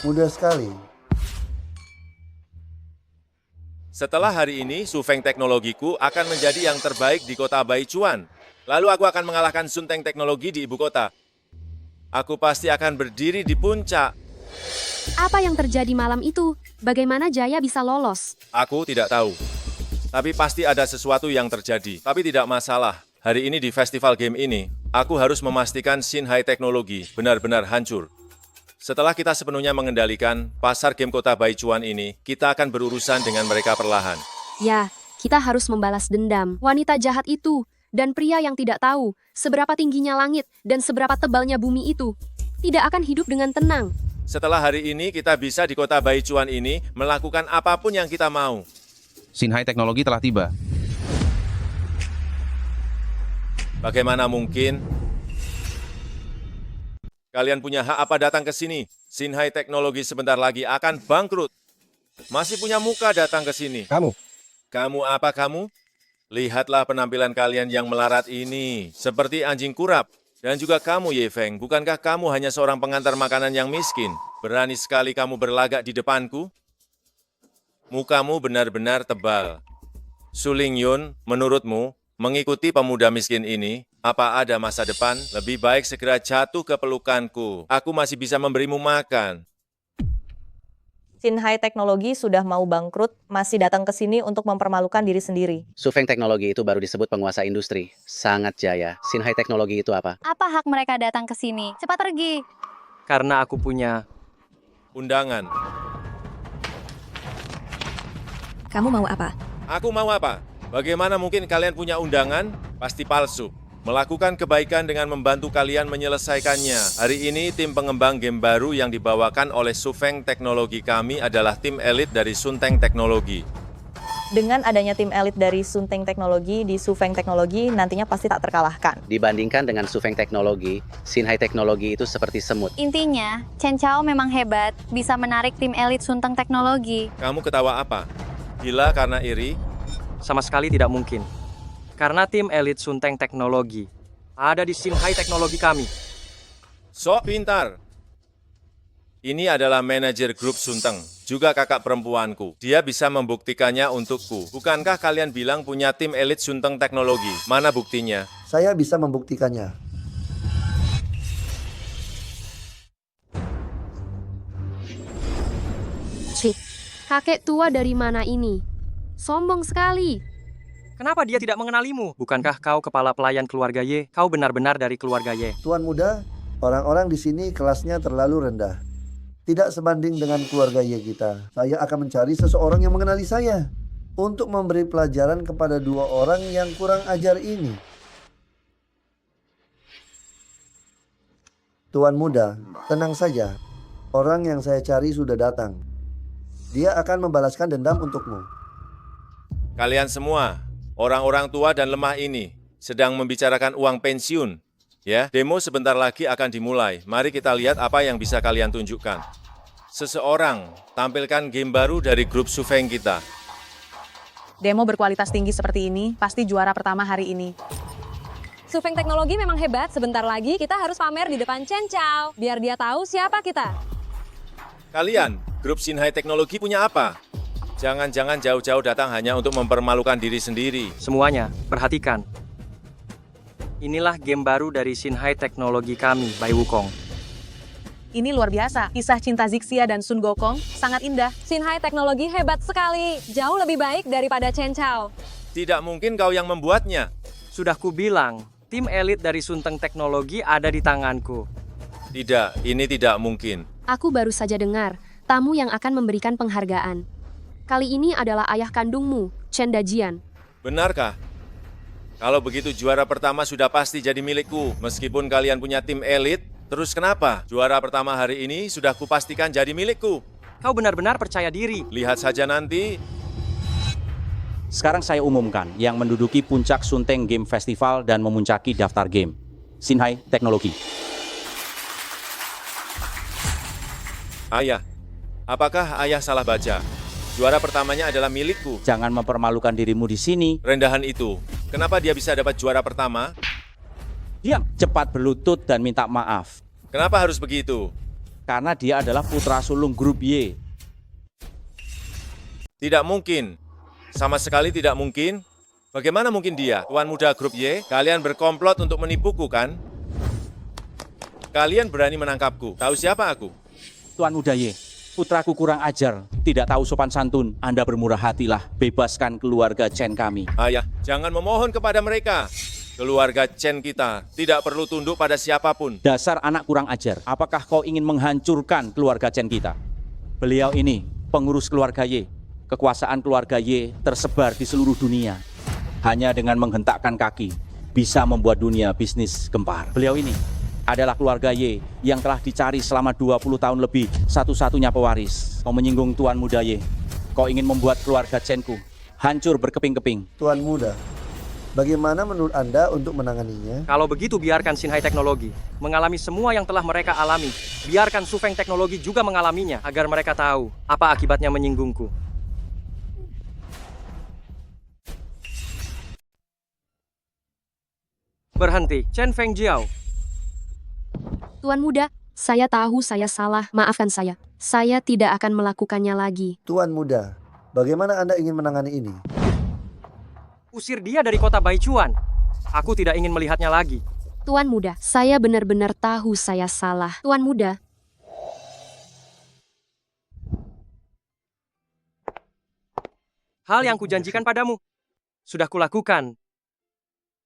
Mudah sekali. Setelah hari ini, Sufeng Teknologiku akan menjadi yang terbaik di kota Baichuan. Lalu aku akan mengalahkan Sunteng Teknologi di ibu kota. Aku pasti akan berdiri di puncak. Apa yang terjadi malam itu? Bagaimana Jaya bisa lolos? Aku tidak tahu. Tapi pasti ada sesuatu yang terjadi. Tapi tidak masalah. Hari ini di festival game ini, aku harus memastikan Sinhai Teknologi benar-benar hancur. Setelah kita sepenuhnya mengendalikan pasar game kota Baichuan ini, kita akan berurusan dengan mereka perlahan. Ya, kita harus membalas dendam. Wanita jahat itu dan pria yang tidak tahu seberapa tingginya langit dan seberapa tebalnya bumi itu tidak akan hidup dengan tenang. Setelah hari ini, kita bisa di kota Baichuan ini melakukan apapun yang kita mau. Sinhai Teknologi telah tiba. Bagaimana mungkin? Kalian punya hak apa datang ke sini? Sinhai Teknologi sebentar lagi akan bangkrut. Masih punya muka datang ke sini. Kamu? Kamu apa kamu? Lihatlah penampilan kalian yang melarat ini. Seperti anjing kurap. Dan juga kamu, Ye Feng. Bukankah kamu hanya seorang pengantar makanan yang miskin? Berani sekali kamu berlagak di depanku? Mukamu benar-benar tebal. Su Lingyun, menurutmu, mengikuti pemuda miskin ini, apa ada masa depan? Lebih baik segera jatuh ke pelukanku. Aku masih bisa memberimu makan. Sinhai Teknologi sudah mau bangkrut, masih datang ke sini untuk mempermalukan diri sendiri. Sufeng Teknologi itu baru disebut penguasa industri. Sangat jaya. Sinhai Teknologi itu apa? Apa hak mereka datang ke sini? Cepat pergi. Karena aku punya undangan. Kamu mau apa? Aku mau apa? Bagaimana mungkin kalian punya undangan? Pasti palsu. Melakukan kebaikan dengan membantu kalian menyelesaikannya. Hari ini tim pengembang game baru yang dibawakan oleh Sufeng Teknologi kami adalah tim elit dari Sunteng Teknologi. Dengan adanya tim elit dari Sunteng Teknologi di Sufeng Teknologi, nantinya pasti tak terkalahkan. Dibandingkan dengan Sufeng Teknologi, Sinhai Teknologi itu seperti semut. Intinya, Chen Chao memang hebat, bisa menarik tim elit Sunteng Teknologi. Kamu ketawa apa? Gila karena iri? Sama sekali tidak mungkin. Karena tim elit Sunteng Teknologi ada di Sinhai Teknologi kami. Sok pintar. Ini adalah manajer grup Sunteng, juga kakak perempuanku. Dia bisa membuktikannya untukku. Bukankah kalian bilang punya tim elit Sunteng Teknologi? Mana buktinya? Saya bisa membuktikannya. Cik, kakek tua dari mana ini? Sombong sekali. Kenapa dia tidak mengenalimu? Bukankah kau kepala pelayan keluarga Y? Kau benar-benar dari keluarga Y. Tuan muda, orang-orang di sini kelasnya terlalu rendah. Tidak sebanding dengan keluarga Y kita. Saya akan mencari seseorang yang mengenali saya untuk memberi pelajaran kepada dua orang yang kurang ajar ini. Tuan muda, tenang saja. Orang yang saya cari sudah datang. Dia akan membalaskan dendam untukmu. Kalian semua, orang-orang tua dan lemah ini, sedang membicarakan uang pensiun. Ya, demo sebentar lagi akan dimulai. Mari kita lihat apa yang bisa kalian tunjukkan. Seseorang, tampilkan game baru dari grup Sufeng kita. Demo berkualitas tinggi seperti ini pasti juara pertama hari ini. Sufeng Teknologi memang hebat. Sebentar lagi kita harus pamer di depan Chen Chao, biar dia tahu siapa kita. Kalian, grup Sinhai Teknologi punya apa? Jangan-jangan jauh-jauh datang hanya untuk mempermalukan diri sendiri. Semuanya, perhatikan. Inilah game baru dari Sinhai Teknologi kami, Bai Wukong. Ini luar biasa. Kisah cinta Zixia dan Sun Gokong sangat indah. Sinhai Teknologi hebat sekali. Jauh lebih baik daripada Chen Chao. Tidak mungkin kau yang membuatnya. Sudah kubilang, tim elit dari Sunteng Teknologi ada di tanganku. Tidak, ini tidak mungkin. Aku baru saja dengar, tamu yang akan memberikan penghargaan. Kali ini adalah ayah kandungmu, Chen Dajian. Benarkah? Kalau begitu juara pertama sudah pasti jadi milikku. Meskipun kalian punya tim elit, terus kenapa? Juara pertama hari ini sudah kupastikan jadi milikku. Kau benar-benar percaya diri. Lihat saja nanti. Sekarang saya umumkan yang menduduki puncak Sunteng Game Festival dan memuncaki daftar game. Sinhai Teknologi. Ayah, apakah ayah salah baca? Juara pertamanya adalah milikku. Jangan mempermalukan dirimu di sini. Rendahan itu. Kenapa dia bisa dapat juara pertama? Diam, cepat berlutut dan minta maaf. Kenapa harus begitu? Karena dia adalah putra sulung grup Y. Tidak mungkin. Sama sekali tidak mungkin. Bagaimana mungkin dia? Tuan muda grup Y, kalian berkomplot untuk menipuku kan? Kalian berani menangkapku. Tahu siapa aku? Tuan muda Y, putraku kurang ajar, tidak tahu sopan santun. Anda bermurah hatilah, bebaskan keluarga Chen kami. Ayah, jangan memohon kepada mereka. Keluarga Chen kita tidak perlu tunduk pada siapapun. Dasar anak kurang ajar, apakah kau ingin menghancurkan keluarga Chen kita? Beliau ini pengurus keluarga Y. Kekuasaan keluarga Y tersebar di seluruh dunia. Hanya dengan menghentakkan kaki, bisa membuat dunia bisnis gempar. Beliau ini adalah keluarga Y yang telah dicari selama 20 tahun lebih, satu-satunya pewaris. Kau menyinggung Tuan Muda Y. Kau ingin membuat keluarga Chen-ku hancur berkeping-keping. Tuan muda, bagaimana menurut Anda untuk menanganinya? Kalau begitu biarkan Sinhai Teknologi mengalami semua yang telah mereka alami. Biarkan Sufeng Teknologi juga mengalaminya agar mereka tahu apa akibatnya menyinggungku. Berhenti, Chen Fengjiao. Tuan muda, saya tahu saya salah. Maafkan saya. Saya tidak akan melakukannya lagi. Tuan muda, bagaimana Anda ingin menangani ini? Usir dia dari kota Baichuan. Aku tidak ingin melihatnya lagi. Tuan muda, saya benar-benar tahu saya salah. Tuan muda. Hal yang kujanjikan padamu sudah kulakukan.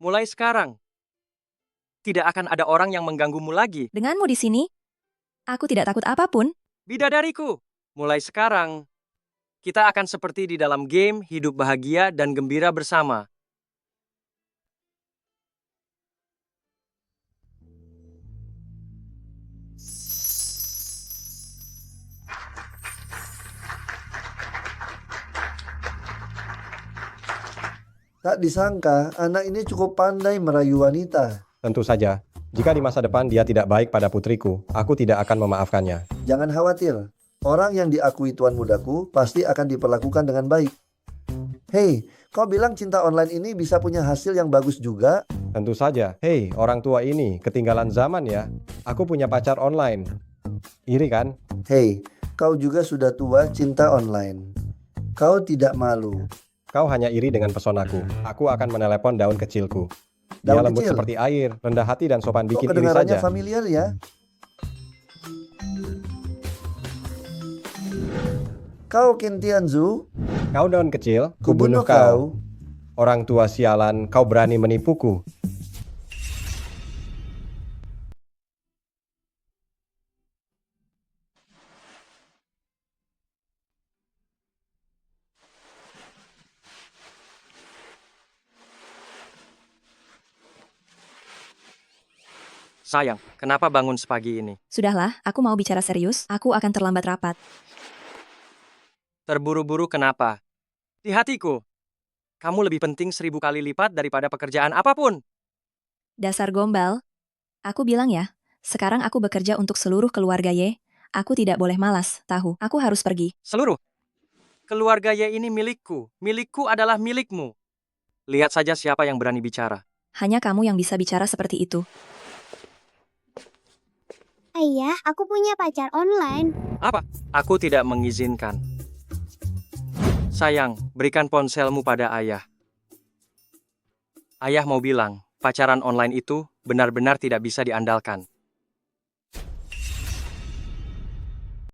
Mulai sekarang, tidak akan ada orang yang mengganggumu lagi. Denganmu di sini, aku tidak takut apapun. Bidadariku, mulai sekarang, kita akan seperti di dalam game hidup bahagia dan gembira bersama. Tak disangka, anak ini cukup pandai merayu wanita. Tentu saja, jika di masa depan dia tidak baik pada putriku, aku tidak akan memaafkannya. Jangan khawatir, orang yang diakui tuan mudaku pasti akan diperlakukan dengan baik. Hei, kau bilang cinta online ini bisa punya hasil yang bagus juga? Tentu saja. Hei, orang tua ini ketinggalan zaman ya. Aku punya pacar online. Iri kan? Hei, kau juga sudah tua cinta online. Kau tidak malu. Kau hanya iri dengan pesonaku. Aku akan menelepon daun kecilku. Dia Daun lembut kecil? seperti air, rendah hati dan sopan, bikin iri Kedengarannya saja. familiar ya? Kau Qin Tianzu? Kau daun kecil, Kubunuh kau. Orang tua sialan, kau berani menipuku. Sayang, kenapa bangun sepagi ini? Sudahlah, aku mau bicara serius, aku akan terlambat rapat. Terburu-buru kenapa? Di hatiku, kamu lebih penting 1000 kali lipat daripada pekerjaan apapun. Dasar gombal. Aku bilang ya, sekarang aku bekerja untuk seluruh keluarga Y. Aku tidak boleh malas, tahu. Aku harus pergi. Seluruh keluarga Y ini milikku. Milikku adalah milikmu. Lihat saja siapa yang berani bicara. Hanya kamu yang bisa bicara seperti itu. Ayah, aku punya pacar online. Apa? Aku tidak mengizinkan. Sayang, berikan ponselmu pada ayah. Ayah mau bilang, pacaran online itu benar-benar tidak bisa diandalkan.